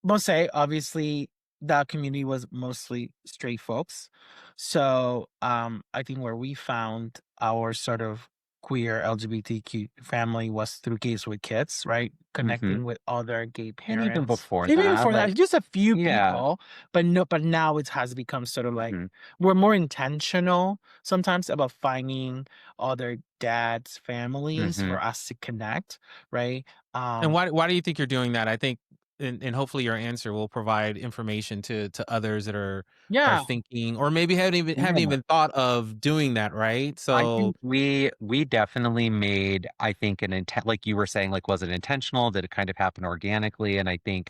Must say, obviously, that community was mostly straight folks. So, I think where we found our sort of queer LGBTQ family was through Gays with Kids, right? Mhm. Connecting with other gay And even parents. before Even that, before like that, just a few yeah. people, but no, but now it has become sort of like Mhm. we're more intentional sometimes about finding other dads' families Mhm. for us to connect, right? And Um, why do you think you're doing that? I think and hopefully your answer will provide information to others that are yeah, thinking or maybe haven't Yeah. even thought of doing that, right? I So think we definitely made, I think, an intent like you were saying, like, was it intentional? Did it kind of happen organically? And I think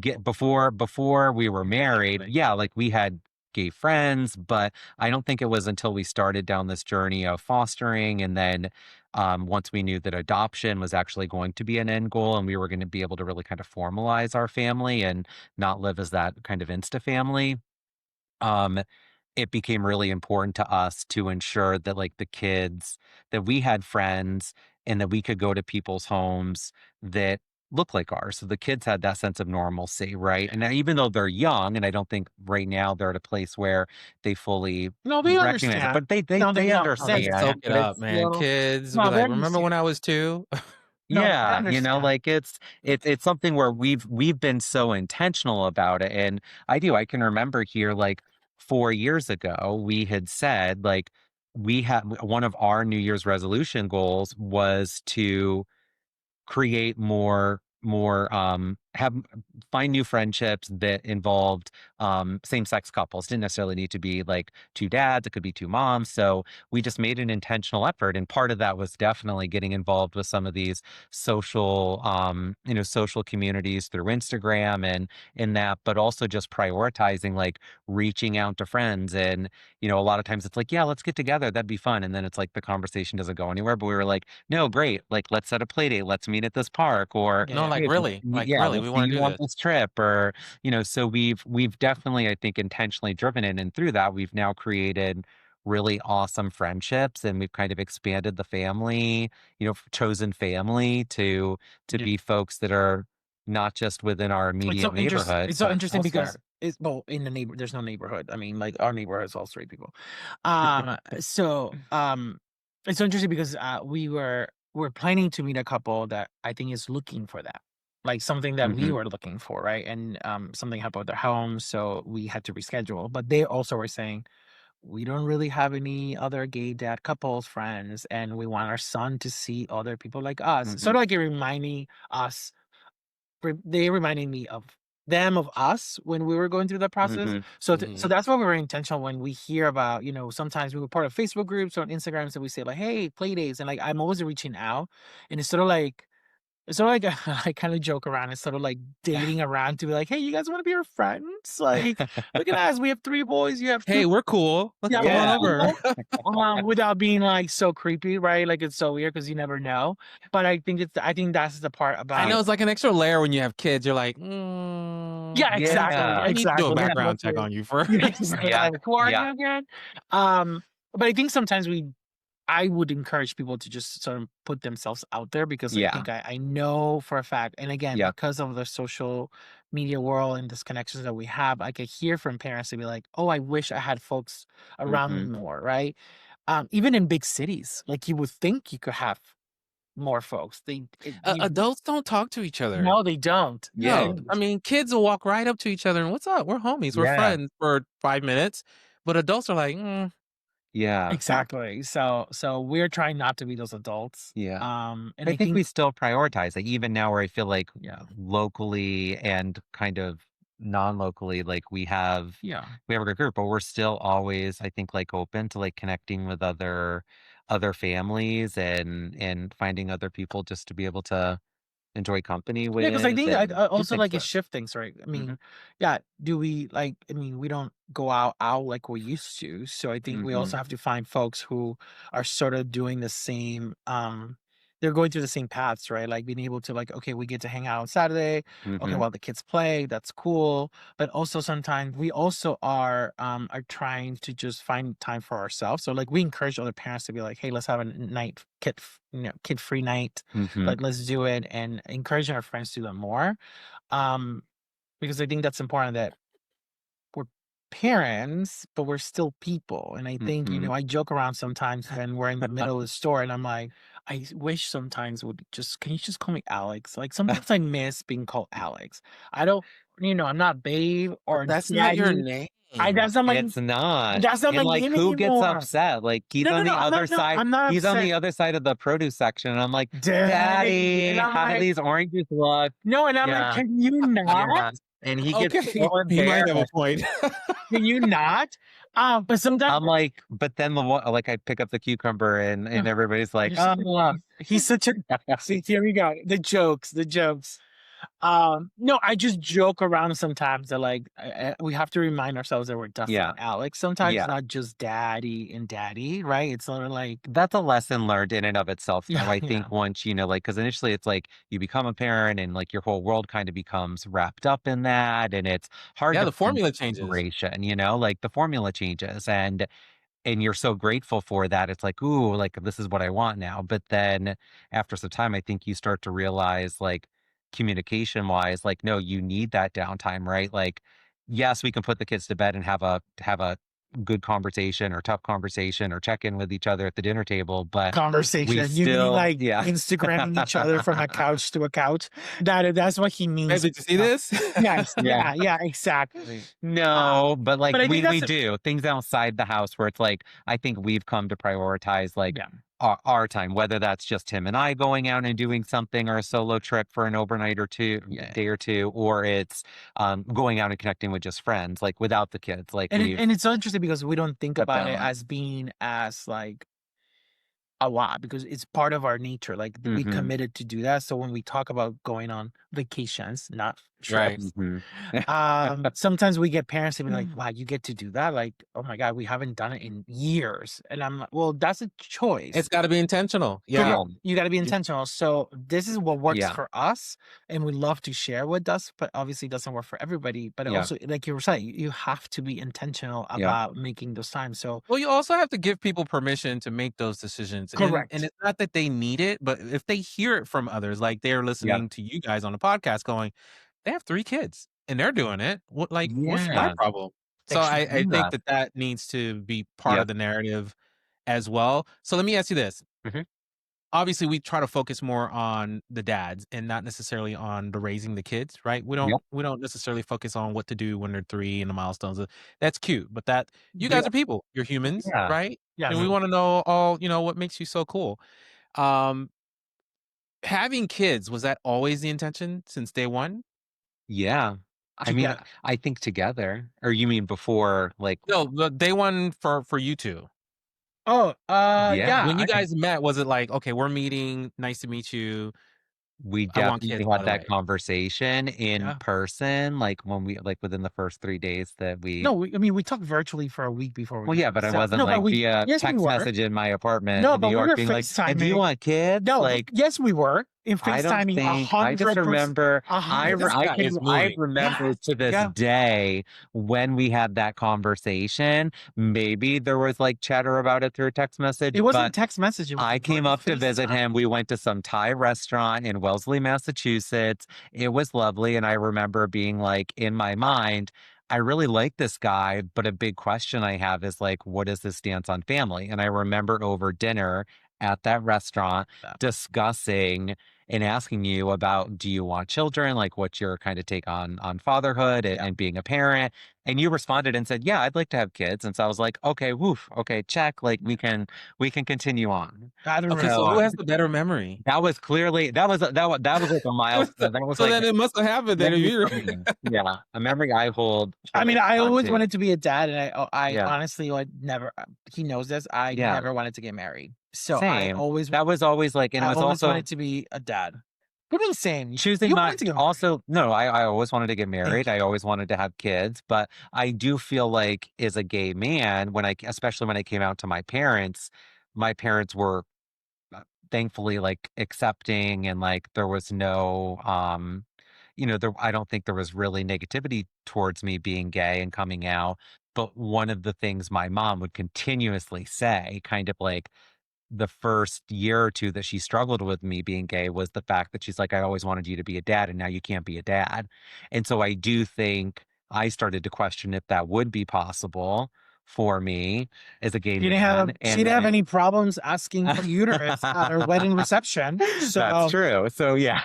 get before we were married, exactly. yeah, like we had gay friends, but I don't think it was until we started down this journey of fostering and then once we knew that adoption was actually going to be an end goal and we were going to be able to really kind of formalize our family and not live as that kind of insta family. Um, it became really important to us to ensure that like the kids that we had friends and that we could go to people's homes that look like ours. So the kids had that sense of normalcy, right? And even though they're young, and I don't think right now they're at a place where they fully No, they recognize it, understand. but they they No, they oh, they they understand. soak it But up, it's man. no, Kids will be no, they like, "Remember understand. when I was 2?" No, they yeah, understand. like it's something where we've been so intentional about it. And I can remember here like 4 years ago, we had said like we had one of our New Year's resolution goals was to create more have find new friendships that involved same-sex couples. Didn't necessarily need to be like two dads, it could be two moms. So we just made an intentional effort, and part of that was definitely getting involved with some of these social social communities through Instagram and in that, but also just prioritizing like reaching out to friends. And a lot of times it's like, yeah, let's get together, that'd be fun, and then it's like the conversation doesn't go anywhere. But we were like, no, great. Like, let's set a play date. Let's meet at this park, or Yeah, No, yeah. like, hey, really? Like, yeah, really, we'll we see wanna you do on this. this trip, or so we've definitely, I think, intentionally driven it, and through that, we've now created really awesome friendships, and we've kind of expanded the family, chosen family to Yeah. be folks that are not just within our immediate neighborhood, It's so but interesting because elsewhere. it's well in the neighbor. There's no neighborhood. I mean, like our neighborhood is all straight people. So it's so interesting because we're planning to meet a couple that I think is looking for that, like something that we Hmm. were looking for, right? And something happened with their home, so we had to reschedule. But they also were saying we don't really have any other gay dad couples friends, and we want our son to see other people like us. Hmm. Sort of like it reminding us they reminded me of them, of us when we were going through that process. Mhm. So Mhm. that's why we were intentional when we hear about, sometimes we were part of Facebook groups or on Instagrams and we say like, hey, play dates. And like I'm always reaching out. And it's sort of like I kind of joke around. It's sort of like dating around to be like, hey, you guys want to be our friends? Like, look at us. We have 3 boys. You have 2. Hey, we're cool. Let's Yeah, come we're on Yeah. over. cool. Without being like so creepy, right? Like it's so weird because you never know. But I think that's the part I about. know it's like an extra layer when you have kids. You're like, Yeah, exactly, Yeah. I need to do a exactly. Yeah, background that's check it. on you first. Yeah, exactly. Yeah. Like, who are Yeah. you again? But I think sometimes I would encourage people to just sort of put themselves out there because I Yeah. think I know for a fact, and again, Yeah. because of the social media world and disconnections that we have, I could hear from parents to be like, "Oh, I wish I had folks around me Mhm. more," right? Even in big cities, like you would think you could have more folks. Adults don't talk to each other. No, they don't. They Yeah. No, I don't. mean, kids will walk right up to each other and what's up? We're homies. We're Yeah. friends for 5 minutes. But adults are like, Yeah. Exactly. So we're trying not to be those adults. Yeah. And I I think think we still prioritize, like, even now where I feel like yeah, locally and kind of non-locally, like, yeah. we have a good group, but we're still always, I think, like, open to, like, connecting with other families and finding other people just to be able to enjoy company Yeah, because I with think and I do also things like it with. shift things, right? I mean, Mhm. yeah, do we like? I mean, we don't go out like we used to, so I think we also Mhm. have to find folks who are sort of doing the same. They're going through the same paths, right? Like being able to like, okay, we get to hang out on Saturday. Okay, Mhm. while the kids play, that's cool. But also sometimes we also are trying to just find time for ourselves. So like we encourage other parents to be like, hey, let's have a night kid free night, Mhm. like let's do it, and encouraging our friends to do that more, um because I think that's important that we're parents but we're still people. And I think Mhm. I joke around sometimes when we're in the middle of the store and I'm like, wish sometimes would just can you just call me Alex. Like sometimes I miss being called Alex. I don't, I'm not babe but or that's not your daddy. I name. that's not my It's not. that's not my And, like, name who gets anymore. upset? Like, No, no, no, I'm not, no, I'm not he's on upset. the other side of the produce section, and I'm like, Daddy. "Daddy, And I'm how do like, these oranges look?" no, and I'm like, Yeah, can you not? yeah, and he gets Okay, so he might have a embarrassed. point. Can you not? But sometimes I'm like, but then like, I pick up the cucumber and everybody's like, you're such "Oh." he's such a see, here we go. The jokes, the jokes. No, I just joke around sometimes that like we have to remind ourselves that we're Dustin Yeah, and Alex. Sometimes it's yeah. not just daddy and daddy, right? It's sort of like That's a lesson learned in and of itself, though. yeah, I yeah. think once, like, because initially it's like you become a parent and like your whole world kind of becomes wrapped up in that. And it's hard Yeah, to the find formula changes. separation, like the formula changes and you're so grateful for that. It's like, ooh, like this is what I want now. But then after some time, I think you start to realize like communication wise, like, no, you need that downtime, right? Like, yes, we can put the kids to bed and have a good conversation or tough conversation or check in with each other at the dinner table, but we Conversation. You mean still, like yeah. Instagramming each other from a couch to a couch? That's what he Babe, means. did you see this? Yes, Yeah. yeah, yeah, exactly. No, but like But I think we that's do things outside the house where it's like I think we've come to prioritize like yeah. our time, whether that's just him and I going out and doing something or a solo trip for an overnight or two Yeah. day or two, or it's going out and connecting with just friends, like without the kids. Like we've And it's so interesting because we don't think that about it balance. as being as like a lot because it's part of our nature. Like we Hmm. committed to do that. So when we talk about going on vacations, not Right. trips, Hmm. sometimes we get parents to be like, wow, you get to do that? Like, oh my God, we haven't done it in years. And I'm like, well, that's a choice. It's got to be intentional. Yeah. Correct. You got to be intentional. So this is what works Yeah. for us, and we love to share with us. But obviously, it doesn't work for everybody. But Yeah. also, like you were saying, you have to be intentional Yeah. about making those times. So Well, you also have to give people permission to make those decisions. And correct. it's not that they need it, but if they hear it from others, like they're Yeah. listening to you guys on the podcast going, they have 3 kids and they're doing it. What's my Yeah. problem? So Extra. I think that needs to be part of Yep. the narrative as well. So let me ask you this. Hmm. Obviously, we try to focus more on the dads and not necessarily on the raising the kids, right? Yep. We don't necessarily focus on what to do when they're 3 and the milestones. That's cute, but that you guys Yep. are people. You're humans, Yeah. right? And Yes. we want to know all, what makes you so cool. Um, having kids, was that always the intention since day one? Yeah. I mean, Together. I think together. Or you mean before, like, No, the day one for you two. Oh, yeah, yeah. When you guys met, was it like, okay, we're meeting, nice to meet you, we I want kids, definitely by had the that way? conversation in Yeah. person, like when we like within the first 3 days that we. No, I mean, we talked virtually for a week before we Well, yeah, but I so wasn't no, but like we via yes, we text were. message in my apartment No, in New but we York were being like, "And do you FaceTiming. want kids?" No, Like, yes, we were in I don't FaceTiming think I just 100%. remember This guy is I moving. remember to this Yeah. day when we had that conversation. Maybe there was like chatter about it through text message, It wasn't but text message. It was I came up to visit him. We went to some Thai restaurant in Wellesley, Massachusetts. It was lovely. And I remember being like, in my mind, I really like this guy, but a big question I have is like, what is his stance on family? And I remember over dinner at that restaurant discussing and asking you about, do you want children? Like, what's your kind of take on fatherhood and being a parent? And you responded and said, yeah, I'd like to have kids. And so I was like, okay, woof, okay, check. Like we can continue on. I don't Okay, remember. so So who has the better memory? that was clearly that was like a milestone. That was So like then a it must have happened then memory for immediately. me. Yeah, a memory I hold. I mean, I on always to. wanted to be a dad, and I Yeah, honestly would never. He knows this. I yeah, never wanted to get married, so same. That was always like, and it I was always also wanted to be a dad. What are you saying? choosing You my wanted to get married. also no, I always wanted to get married. you. I always wanted to have kids, but I do feel like as a gay man, when I especially when I came out to my parents were thankfully like accepting and like there was no there I don't think there was really negativity towards me being gay and coming out. But one of the things my mom would continuously say, kind of like the first year or two that she struggled with me being gay, was the fact that she's like, I always wanted you to be a dad and now you can't be a dad. And so I do think I started to question if that would be possible for me as a gay man. She didn't have any problems asking for uterus at her wedding reception. So That's true. So yeah.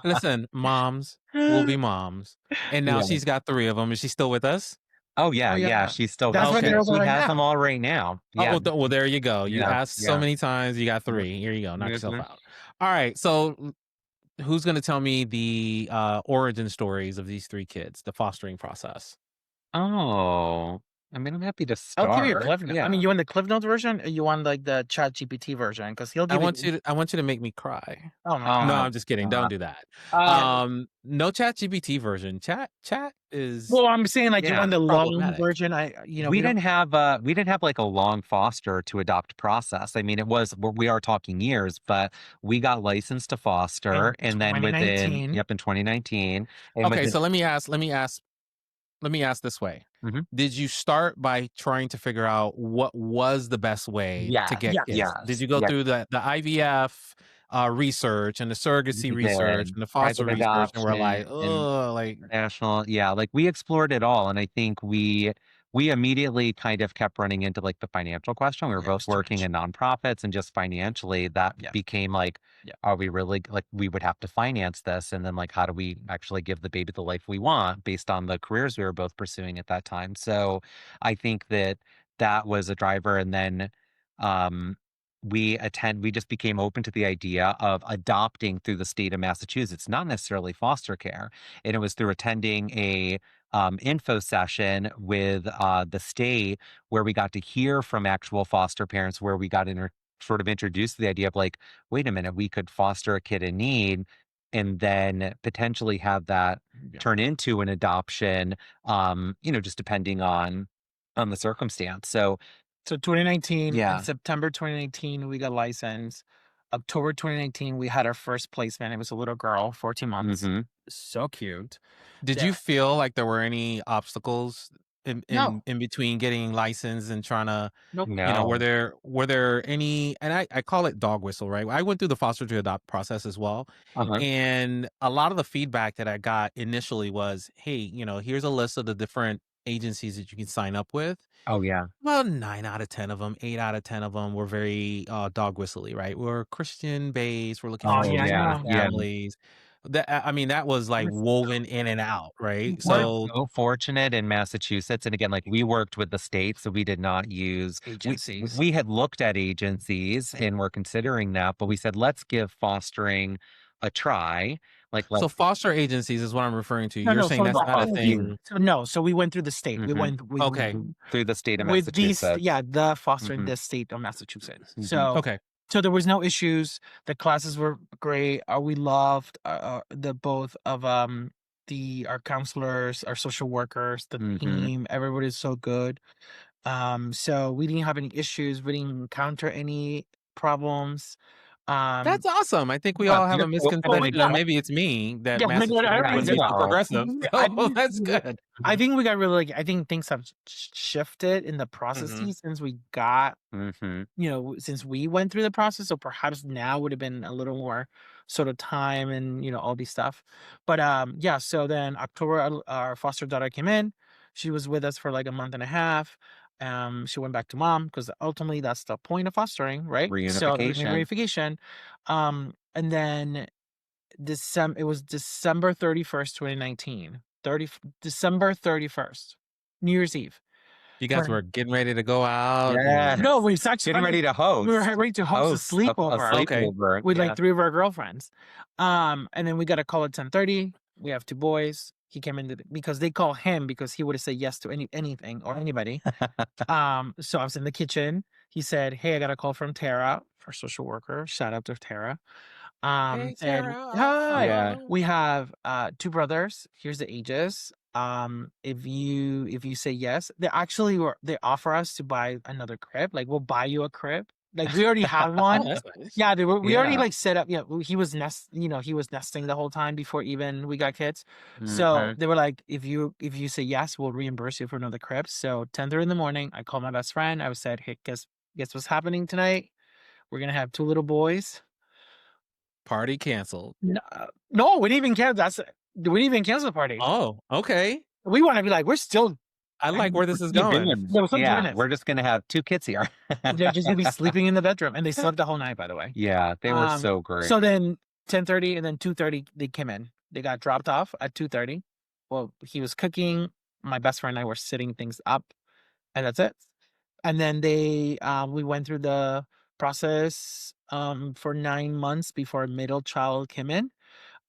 Listen, moms will be moms. And now Yeah. she's got 3 of them. Is she still with us? Oh yeah, Oh, yeah. yeah. She's still That's what with they're us. over She right has now. them all right now. Oh, Yeah. well, there you go. You Yeah, asked so yeah. many times, you got 3. Here you go. Knock yourself Mhm. out. All right. So who's going to tell me the origin stories of these 3 kids, the fostering process? Oh, I mean, I'm happy to I'll give you a start. Cliff Note. I mean, you want the Cliff Notes version, or you want like the Chat GPT version? Because he'll I give want you. I want you to make me cry. Oh my Oh No, my I'm just kidding. Don't God. do that. god. No Chat GPT version. Chat is Well, I'm saying like you Yeah, want the long problematic. version. we didn't have like a long foster to adopt process. I mean, we are talking years, but we got licensed to foster, In and then within 2019. in 2019, and Okay, within so let me ask this way. Mhm. Did you start by trying to figure out what was the best way to get Yes. kids? Did yes, you go yes, through the IVF research and the surrogacy we research did and the foster private research, and we're like, adoption and oh, like international, yeah, like we explored it all, and I think we immediately kind of kept running into like the financial question. We were Yeah, it both was too working much. in nonprofits, and just financially, that Yeah. became like, Yeah. are we really like we would have to finance this, and then like how do we actually give the baby the life we want based on the careers we were both pursuing at that time? So I think that that was a driver, and then um we just became open to the idea of adopting through the state of Massachusetts, not necessarily foster care. And it was through attending a info session with the state where we got to hear from actual foster parents, where we got sort of introduced to the idea of like, wait a minute, we could foster a kid in need and then potentially have that Yeah. turn into an adoption, just depending on the circumstance. So So 2019, in yeah. September 2019, we got licensed. October 2019, we had our first placement. It was a little girl, 14 months. hmm So cute. did Yeah. you feel like there were any obstacles No. in between getting licensed and trying to, Nope. No. were there any, and I call it dog whistle, right? I went through the foster to adopt process as well. Uh-huh. And a lot of the feedback that I got initially was, hey, here's a list of the different agencies that you can sign up with. Oh yeah. Well, 9 out of 10 of them, 8 out of 10 of them were very dog whistly, right? We're Christian based. We're looking Oh for yeah, I yeah. know. Yeah. families. I mean, that was like woven in and out, right? We're So so fortunate in Massachusetts, and again, like, we worked with the state, so we did not use Agencies. we had looked at agencies and were considering that, but we said, "Let's give fostering a try." Like, so let's foster agencies is what I'm referring to. No, You're no. saying So that's not a you thing. so we went through the state. We Mhm. went Okay. through the state of with these, Massachusetts. the foster in Mhm. the state of Massachusetts. Mhm. Okay. So there was no issues. The classes were great. We loved the both of our counselors, our social workers, the Mhm. team. Everybody's so good. So we didn't have any issues. We didn't encounter any problems. That's awesome. I think we Yeah, all have they're a open misconception, and or maybe it's me, that Yeah, no, no, Massachusetts yeah, wouldn't be so no. progressive. I So think that's good. I think we got really like I think things have shifted in the Mhm. processes since we got Mhm. since we went through the process. So perhaps now would have been a little more sort of time and all these stuff. But yeah. So then October, our foster daughter came in. She was with us for like a month and a half. She went back to mom because ultimately that's the point of fostering, right? So Reunification. reunification. And then it was December 31st, 2019. December 31st, New Year's Eve. You guys Right. were getting ready to go out Yeah. and No, we actually Getting ready to we were host. ready to host a A sleepover okay. sleepover, with yeah. like three of our girlfriends. And then we got a call at 10:30. We have two boys. He came in because they call him because he would have said yes to anything or anybody. So I was in the kitchen. He said, "Hey, I got a call from Tara, our social worker. Shout out to Tara. Hey And Tara. hi, Yeah. we have two brothers. Here's the ages. If you say yes, they offer us to buy another crib. Like we'll buy you a crib. Like we already have one. Oh, that's nice. Yeah, we already Yeah. like set up. Yeah, he was he was nesting the whole time before even we got kids. So Mhm. they were like, if you say yes, we'll reimburse you for another crib. So 10:30 in the morning, I called my best friend. I said, hey, guess what's happening tonight? We're gonna have two little boys. Party canceled. No, we didn't even cancel. We didn't even cancel the party. Oh, okay. We want to be like, we're still. I like where this is You're going. doing Yeah, we're still doing yeah, it. we're just gonna have 2 kids here. They're just gonna be sleeping in the bedroom, and they slept the whole night, by the way. Yeah, they were so great. So then 10:30 and then 2:30 they came in. They got dropped off at 2:30. Well, he was cooking. My best friend and I were sitting things up, and that's it. And then we went through the process for 9 months before middle child came in.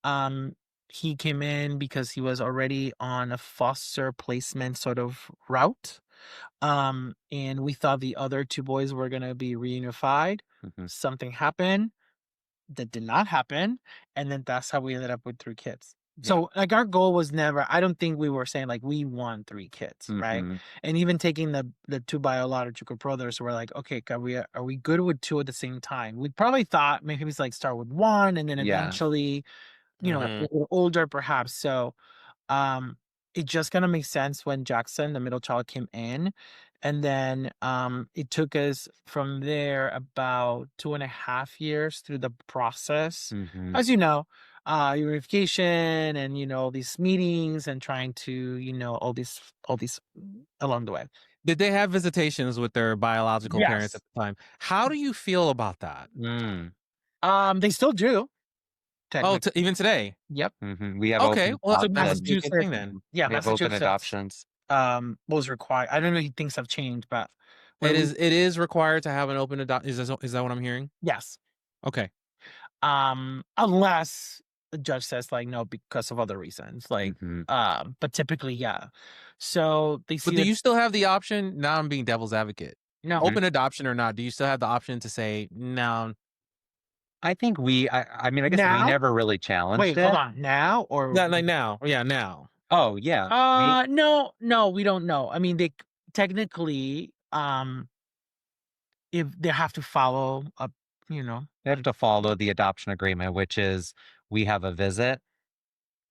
Um, he came in because he was already on a foster placement sort of route. And we thought the other two boys were gonna be reunified. Mhm. Something happened that did not happen, and then that's how we ended up with three kids. Yeah. So like our goal was never. I don't think we were saying like we want three kids, right? Mhm. And even taking the two biological brothers, we're like, okay, are we good with two at the same time? We probably thought maybe it's like start with one, and then Yeah. eventually a Mhm. little older perhaps. So um it just kind of makes sense when Jackson, the middle child, came in. And then it took us from there about 2.5 years through the process. Mhm. As you know, unification and all these meetings and trying to, all these along the way. Did they have visitations with their biological parents Yes. at the time? How do you feel about that? Mm. They still do, Oh, technically. even today? Yep. Mhm. We have Okay, open well, that's a adoption. good thing then. Yeah, We have open Massachusetts adoptions. was required. I don't know if things have changed, but when It is required to have an open is that what I'm hearing? yes. Okay. Unless the judge says like no because of other reasons, like Mhm. but typically yeah. So they see But do that you still have the option? Now I'm being devil's advocate. no. Open adoption or not, do you still have the option to say, "No"? I think I mean, I guess we Now? never really Wait, challenged hold it. on. Now or Yeah, like now. Yeah, now. Oh, yeah. no, we don't know. I mean, they technically if they have to follow up, They have to follow the adoption agreement, which is we have a visit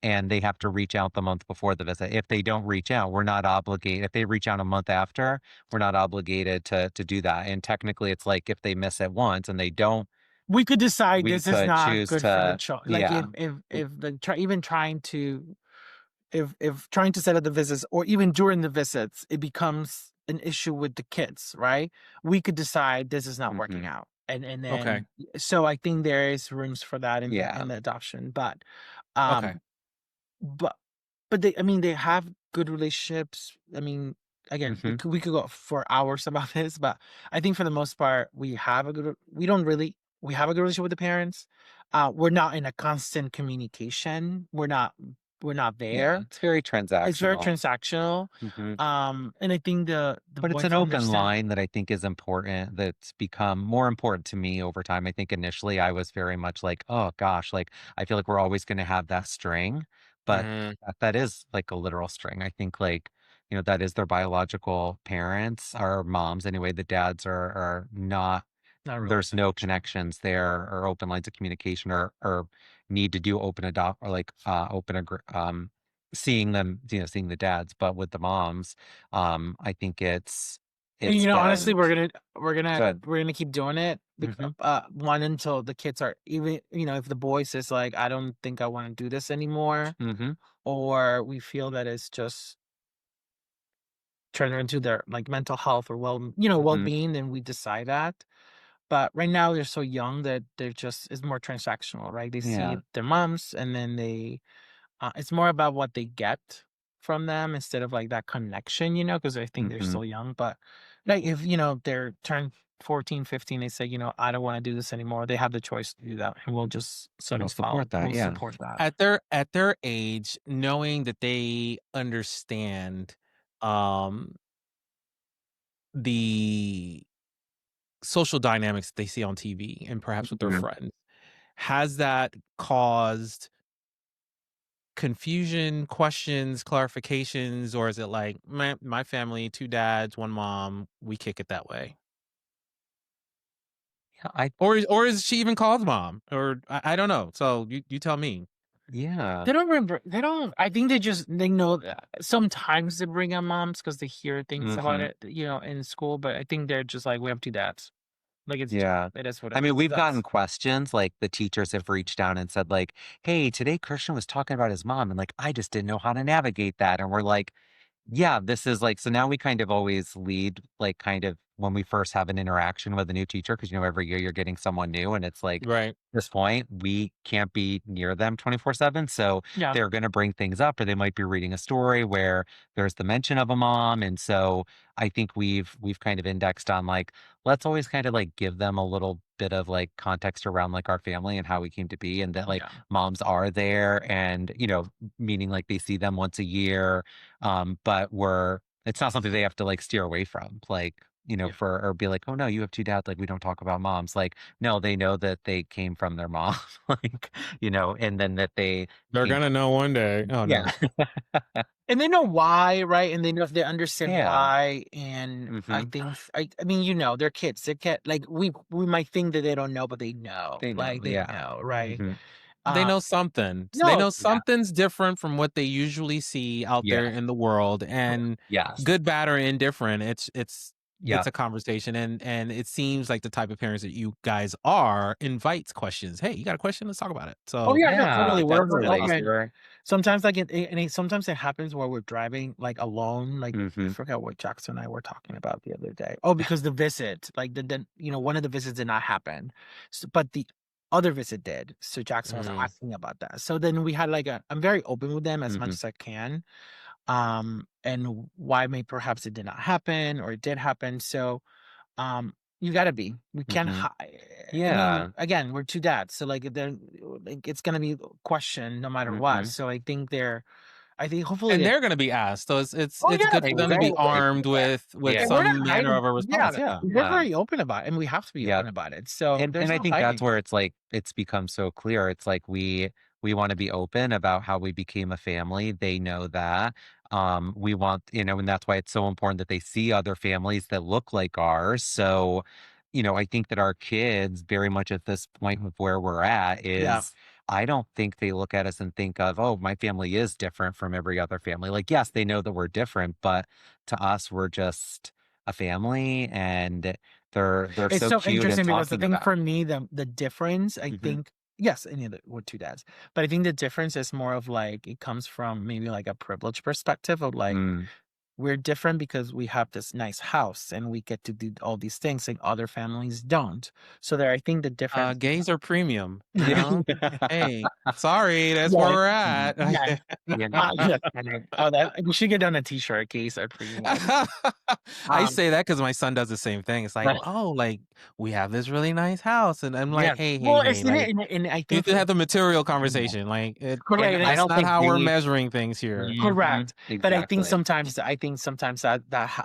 and they have to reach out the month before the visit. If they don't reach out, we're not obligated. If they reach out a month after, we're not obligated to do that. And technically, it's like if they miss it once and they don't, we could decide we this is could not choose good for the to, child. Like yeah. if the even trying to if trying to set up the visits or even during the visits it becomes an issue with the kids, right? We could decide this is not working Mhm. out, and Okay. then so I think there is rooms for that in Yeah. the adoption. But Okay. Um, but they, I mean, they have good relationships. I mean, again, Mhm. we could go for hours about this, but I think for the most part, we don't really we have a good relationship with the parents. We're not in a constant communication. We're not Yeah, there. it's very It's very transactional. transactional. Mhm. And I think the But it's boys an open understand. line that I think is important, that's become more important to me over time. I think initially I was very much like, "Oh gosh," like, I feel like we're always gonna have that string, but Mhm. that is like a literal string. I think, like, that is their biological parents, or moms anyway. The dads are not, Not really a there's no connection. connections there, or open lines of communication, or need to do open adopt, or like, seeing them, seeing the dads. But with the moms, I think And, it's honestly, been good. we're gonna keep doing it. Mhm, One, until the kids are even, if the boy says like, I don't think I want to do this anymore, mhm, or we feel that it's just turning into their like mental health or well mhm. being, then we decide that. But right now they're so young that they're just it's more transactional, right? They see Yeah, their moms, and then it's more about what they get from them instead of like that connection, because I think they're mhm. still young. But like if they're turned 14, 15, they say, I don't want to do this anymore. They have the choice to do that, and we'll just sort We'll of follow. support that, We'll yeah. support that. At their age, knowing that they understand um the social dynamics they see on TV and perhaps with their Mhm. friends, has that caused confusion, questions, clarifications, or is it like, my family, 2 dads, 1 mom, we kick it that way? Yeah, I Or is she even called mom? Or I don't know. So you tell me. yeah, They don't remember. They don't. I think they know that sometimes they bring up moms because they hear things about mhm. it, in school. But I think they're just like, we have two dads. Like Yeah. it is what I it mean, is. we've gotten That's questions, like, the teachers have reached out and said, like, "Hey, today Christian was talking about his mom, and, like, I just didn't know how to navigate that." And we're like, yeah, this is like, so now we kind of always lead, like, kind of when we first have an interaction with a new teacher, because, every year you're getting someone new, and it's like, Right. this point, we can't be near them 24/7. So yeah. they're going to bring things up, or they might be reading a story where there's the mention of a mom. And so I think we've kind of indexed on, like, let's always kind of like give them a little bit of like context around like our family and how we came to be, and that like Yeah. moms are there, and meaning like they see them once a year, but it's not something they have to like steer away from, like, Yeah. for, or be like, oh no, you have two dads, like we don't talk about moms. Like, no, they know that they came from their mom, like, and then that they They're came gonna from, know one day. Oh, yeah. no. And they know why, right? And they know if they understand Yeah. why. And I Hmm. think I mean, they're kids. They can't like we might think that they don't know, but they know. They know. Like they Yeah. know, right? Hmm. They Uh know something. They no, know yeah, something's different from what they usually see out Yeah. there in the world, and Yes. good, bad, or indifferent, it's Yeah. a conversation, and it seems like the type of parents that you guys are invites questions. "Hey, you got a question? Let's talk about it." oh So, yeah, no, Yeah. totally. We're Totally. open. You're, Sometimes like sometimes it happens while we're driving like alone. Like I hmm. forgot what Jackson and I were talking about the other day. Oh, because the visit, like one of the visits did not happen, but the other visit did. So Jackson was mhm, asking about that. So then we had like I'm very open with them as much Hmm. as I can. And why may perhaps it did not happen or it did happen. So you gotta be. We can't Hmm. hi I mean, Yeah. again, we're 2 dads, so, like, it's gonna be questioned no matter what, Hmm. so I think hopefully and they they're gonna be asked, so it's oh, it's yeah, good for them to be Exactly. armed with and Yeah. we're some not manner hiding of a response, yeah, yeah. we're Yeah. very open about it, and we have to be Yeah. open about it, so And there's I no think that's hiding. where it's like it's become so clear. It's like we want to be open about how we became a family. They know that. We want, and that's why it's so important that they see other families that look like ours. So, I think that our kids very much at this point of where we're at Yeah. is, I don't think they look at us and think of, oh, my family is different from every other family. Like, yes, they know that we're different, but to us, we're just a family, and they're It's so so cute and interesting because I talking think about. for me, the difference, I Mhm. think yes, any other with 2 dads, but I think the difference is more of, like, it comes from maybe, like, a privileged perspective of, like, Mm. we're different because we have this nice house and we get to do all these things and other families don't. So there, I think the difference. Gays are premium, you Yeah. know? Hey, sorry, that's where Yeah, we're Mm. at. yeah. Yeah. Yes, I know. Oh, that we should get on a T-shirt. Gays are premium. I Um, say that because my son does the same thing. It's like, oh, like we have this really nice house, and I'm like, yeah. hey, hey, Well, hey, it's in like it, and I you need think to have the material Yeah. conversation. Like it, correct. And And I that's don't not think how we're they measuring things here. Mhm. correct. But Exactly. I think sometimes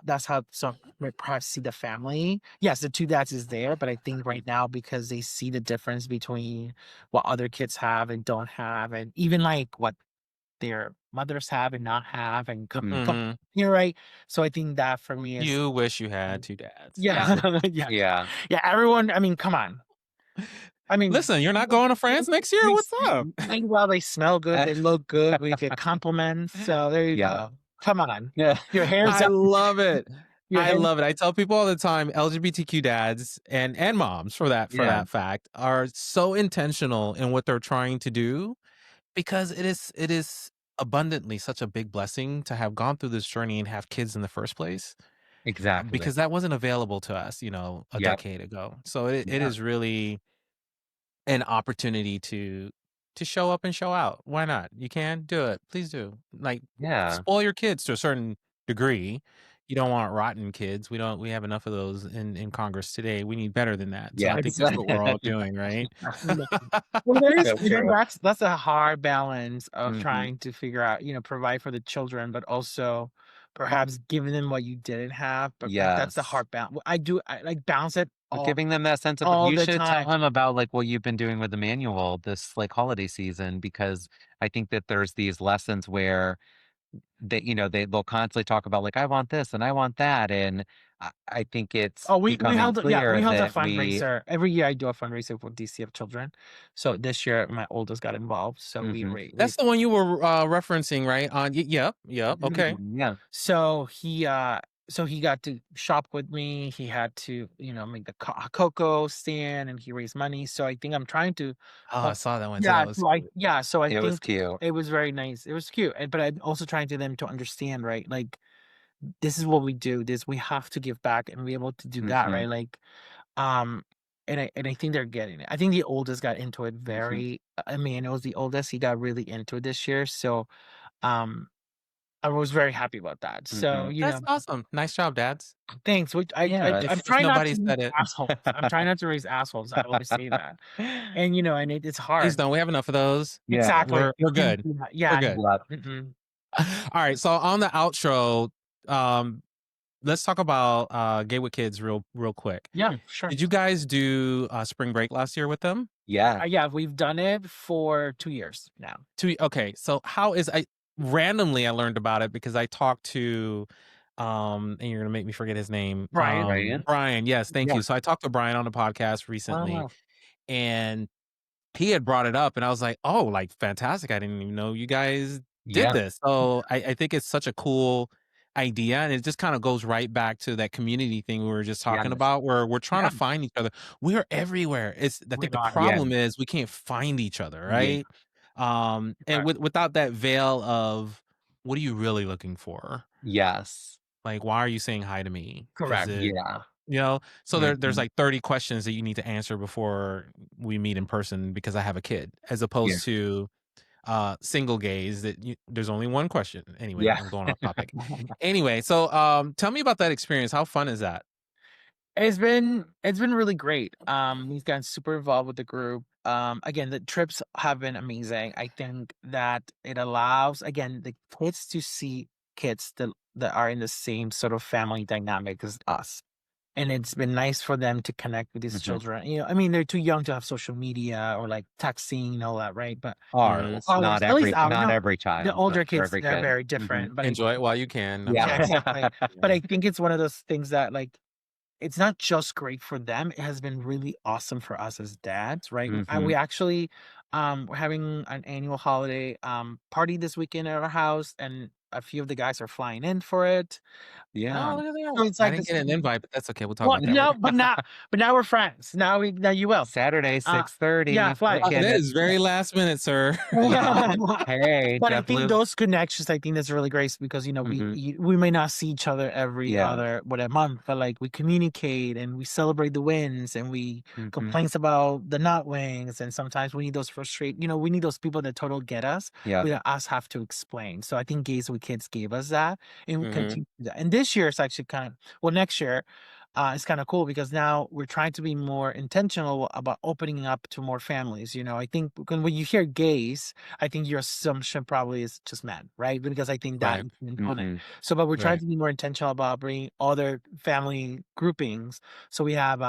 that's how some may perhaps see the family. Yes, the two dads is there, but I think right now because they see the difference between what other kids have and don't have, and even like what their mothers have and not have, and Hmm. you're right. So I think that for me is You wish you had two dads. yeah, yeah, Yeah. yeah. Everyone, I mean, come on. I mean, Listen, you're not going to France next year? What's up? well, they smell good, they look good, we get compliments. So there you Yeah. go. Come on, Yeah. your hair's I up. love it. Your I hair. love it. I tell people all the time, LGBTQ dads and moms for Yeah. that fact are so intentional in what they're trying to do because it is abundantly such a big blessing to have gone through this journey and have kids in the first place Exactly. because that wasn't available to us, a Yep. decade ago. So it Yeah. is really an opportunity to show up and show out. Why not? You can do it. Please do. Like Yeah. spoil your kids to a certain degree. You don't want rotten kids. We have enough of those in Congress today. We need better than that. So I think Yes. that's what we're all doing, right? Well, there is, So true. that's a hard balance of Mhm. trying to figure out, provide for the children, but also perhaps giving them what you didn't have. But like that's the Yes. hard balance. I like balance it But giving them that sense of all you the should tell time. him about, like, what you've been doing with the manual this, like, holiday season because I think that there's these lessons where they'll constantly talk about, like, "I want this and I want that," and I think it's Oh, we becoming held we clear held a that we fundraiser every year. I do a fundraiser for DCF children. So this year, my oldest got involved. So Mhm. That's the one you were referencing, right? Yep, yep. Okay. Yeah. So he got to shop with me. He had to, make the cocoa stand, and he raised money. So I think I'm trying to, Oh, I uh, saw that one too. yeah. That was So I cute. yeah. So I It was think cute. it was very nice. It was cute, but I'm also trying to them to understand, right? Like this is what we do. This we have to give back and be able to do that, Mhm. right? Like, um, and I think they're getting it. I think the oldest got into it Mhm. very. I mean, it was the oldest. He got really into it this year. So, um, I was very happy about that. So, Mhm. That's awesome. Nice job, dads. thanks. Which Yeah. I'm If trying not nobody to raise said it, assholes. I'm trying not to raise assholes. I always say that, and and it's please hard. don't. We have enough of those. Yeah. Exactly. We're Thank good. you. We're Yeah. good. Yep. Mm-mm. All right. So on the outro, um, let's talk about Gay with Kids real quick. Yeah. Sure. Did you guys do spring break last year with them? Yeah. Yeah. We've done it for 2 years now. Okay. So how is I randomly I learned about it because I talked to and you're gonna make me forget his name. Brian. Right? Brian. Yes, thank Yeah. you. So I talked to Brian on the podcast recently Wow. and he had brought it up and I was like, oh, like fantastic. I didn't even know you guys did Yeah. this. So I think it's such a cool idea. And it just kind of goes right back to that community thing we were just talking Yes. about where we're trying Yeah. to find each other. We're everywhere. I We think the are. Yeah. problem is we can't find each other, Yeah. right? And Correct. without that veil of what are you really looking for? Yes. Like, why are you saying hi to me? Is Correct. it Yeah. so there's Mhm. like 30 questions that you need to answer before we meet in person because I have a kid, as Yeah. opposed to single gays that there's only one question. Anyway, Yeah. I'm going off topic. Anyway, so tell me about that experience. How fun is that? It's been really great. He's gotten super involved with the group. Again, the trips have been amazing. I think that it allows again the kids to see kids that are in the same sort of family dynamic as us. And it's been nice for them to connect with these Mhm. children. I mean, they're too young to have social media or like texting and all that, right? But Mhm. Ours, ours, at least our not no, every the child, but older for kids, every they're kid. very Mhm. different. But Enjoy it while you can. I'm yeah, Yeah. sorry. exactly. But I think it's one of those things that like it's not just great for them, it has been really awesome for us as dads, right? And we Mhm. actually, we're having an annual holiday, party this weekend at our house, and a few of the guys are flying in for it. Yeah. Oh, look at So that. it's I like didn't this. get an invite, but that's okay. We'll talk Well, about that no, later. but now we're friends. Now you will. Saturday, Uh, yeah, 6:30. fly. Look It at it. is very last minute, sir. Yeah. Hey, But I think JetBlue. those connections, I think that's really great because Mhm. we may not see each other every Yeah. other month, but like we communicate and we celebrate the wins and we Mhm. complaints about the not wins, and sometimes we need those we need those people that total get us Yeah. without us have to explain. So I think Gays with Kids gave us that, and we Mhm. continue that. And this year it's actually next year. It's kind of cool because now we're trying to be more intentional about opening up to more families. I think when you hear gays, I think your assumption probably is just men, right? Because I think that Right. you can include it. Mhm. So, but we're trying Right. to be more intentional about bringing other family groupings. So we have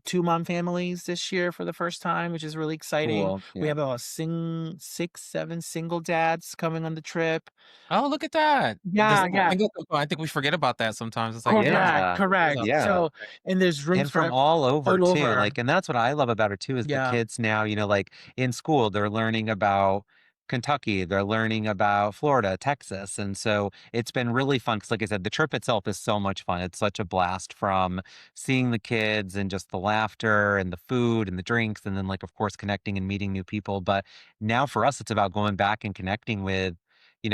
two mom families this year for the first time, which is really exciting. Cool. We Yeah. have about 6, 7 single dads coming on the trip. Oh, look at that. Yeah, yeah. I think we forget about that sometimes. It's like, yeah. Correct, Yeah. correct. Yeah. So, and there's room And from for all over all too, over. like, and that's what I love about it too, is the Yeah. kids now, like in school, they're learning about Kentucky, they're learning about Florida, Texas. And so it's been really fun because, like I said, the trip itself is so much fun. It's such a blast from seeing the kids and just the laughter and the food and the drinks. And then, like, of course, connecting and meeting new people. But now for us, it's about going back and connecting with,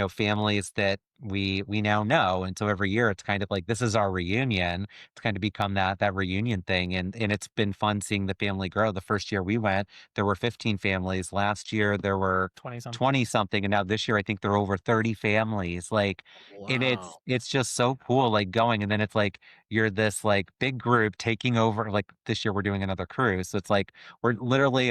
families that we now know. And so every year it's kind of like this is our reunion. It's kind of become that reunion thing, and it's been fun seeing the family grow. The first year we went, there were 15 families. Last year there were 20 something. 20 something, and now this year I think there are over 30 families. Like, and Wow. it's just so cool, like going, and then it's like you're this like big group taking over. Like this year we're doing another cruise, so it's like we're literally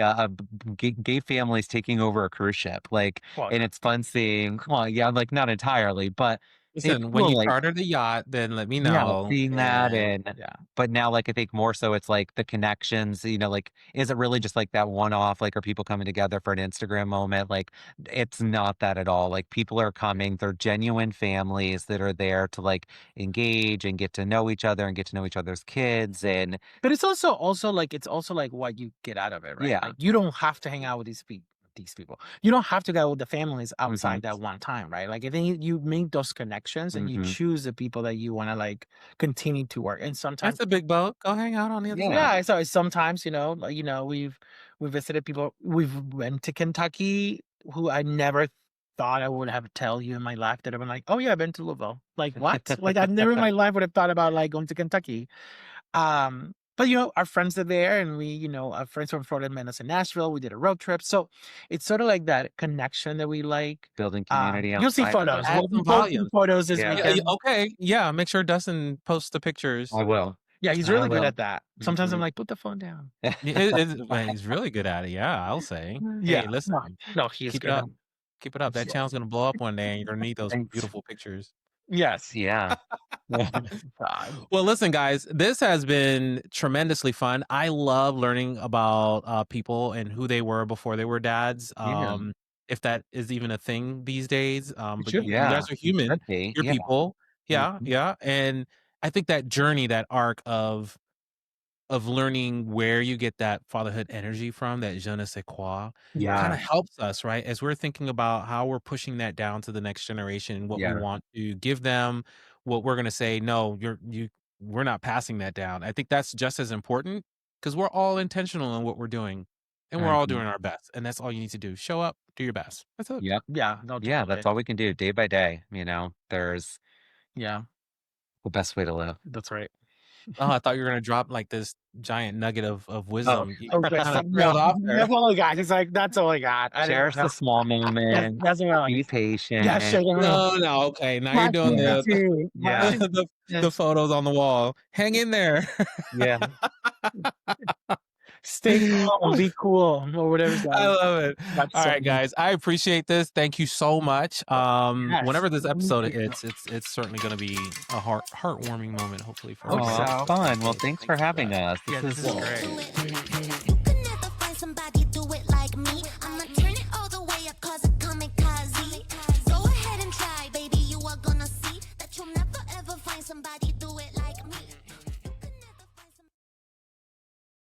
gay families taking over a cruise ship. Like, Well, and yeah. it's fun seeing. Well, yeah, like not entirely, but it's Listen, when cool. you Like, charter the yacht, then let me yeah, know. seeing that, And and Yeah. but now, like, I think more so it's like the connections, like, is it really just like that one off? Like, are people coming together for an Instagram moment? Like, it's not that at all. Like, people are coming, they're genuine families that are there to like engage and get to know each other and get to know each other's kids. And But it's also like what you get out of it, right? yeah, Like you don't have to hang out with these people. You don't have to go with the families hmm outside that one time, right? Like I think you make those connections and you hmm choose the people that you want to like continue to work. And sometimes that's a big boat. Go hang out on the other yeah, side. yeah, so sometimes, we visited people. We've went to Kentucky who I never thought I would have tell you in my life that I've been like, oh yeah, I've been to Louisville. Like what? Like I've never in my life would have thought about like going to Kentucky. But our friends are there, and our friends from Florida met us in Nashville. We did a road trip, so it's sort of like that connection that we like. building community You'll see outside of photos. it. Add We'll be some posting volume. photos this Yeah, Yeah, weekend. okay. Yeah, make sure Dustin posts the pictures. I will. Yeah, he's I really good will. at that. Sometimes I'm Mhm. like, put the phone down. Man, he's really good at it. Yeah, I'll say. Hey, Yeah, listen, no, he is keep it good. up. Keep it up. That channel's gonna blow up one day, and you're gonna need those Thanks. beautiful pictures. Yes. Yeah. God. Well, listen, guys, this has been tremendously fun. I love learning about people and who they were before they were dads. Yeah. If that is even a thing these days. It But should be. you Yeah. guys are It human. should be. You're Yeah. people. Yeah, Mhm. yeah. And I think that journey, that arc of learning where you get that fatherhood energy from, that je ne sais quoi, kind Yeah. of helps us, right? As we're thinking about how we're pushing that down to the next generation, what we Yeah. want to give them, what we're going to say, no, we're not passing that down. I think that's just as important because we're all intentional in what we're doing and we're I all agree. doing our best. And that's all you need to do. Show up, do your best. That's it. Yep. Yeah, no, Yeah. totally. That's all we can do day by day. There's Yeah, the best way to live. that's right. Oh, I thought you were going to drop like this giant nugget of Oh, wisdom. You Oh, kind of no, trailed off there. that's all I got. It's like that's all I got. I didn't cherish know. the small moments. That's what I Be like. patient. Yeah, shake it around. No, no, okay. Now you're My doing Yeah. too. Yeah. the photos on the wall. Hang in there. Yeah. Stay calm, be cool, or whatever's I going. love it. That's All so right, guys. I appreciate this. Thank you so much. yes. Whenever this Thank episode you. hits, it's certainly going to be a heartwarming moment, hopefully for Hope everybody. so. Aw, fun. Well, thanks for Thank you having that. us. Yeah, this is Do great. it. You can never find somebody do it like me. I'ma turn it all the way up, cause it kamikaze. Go ahead and try, baby. You are gonna see that you'll never ever find somebody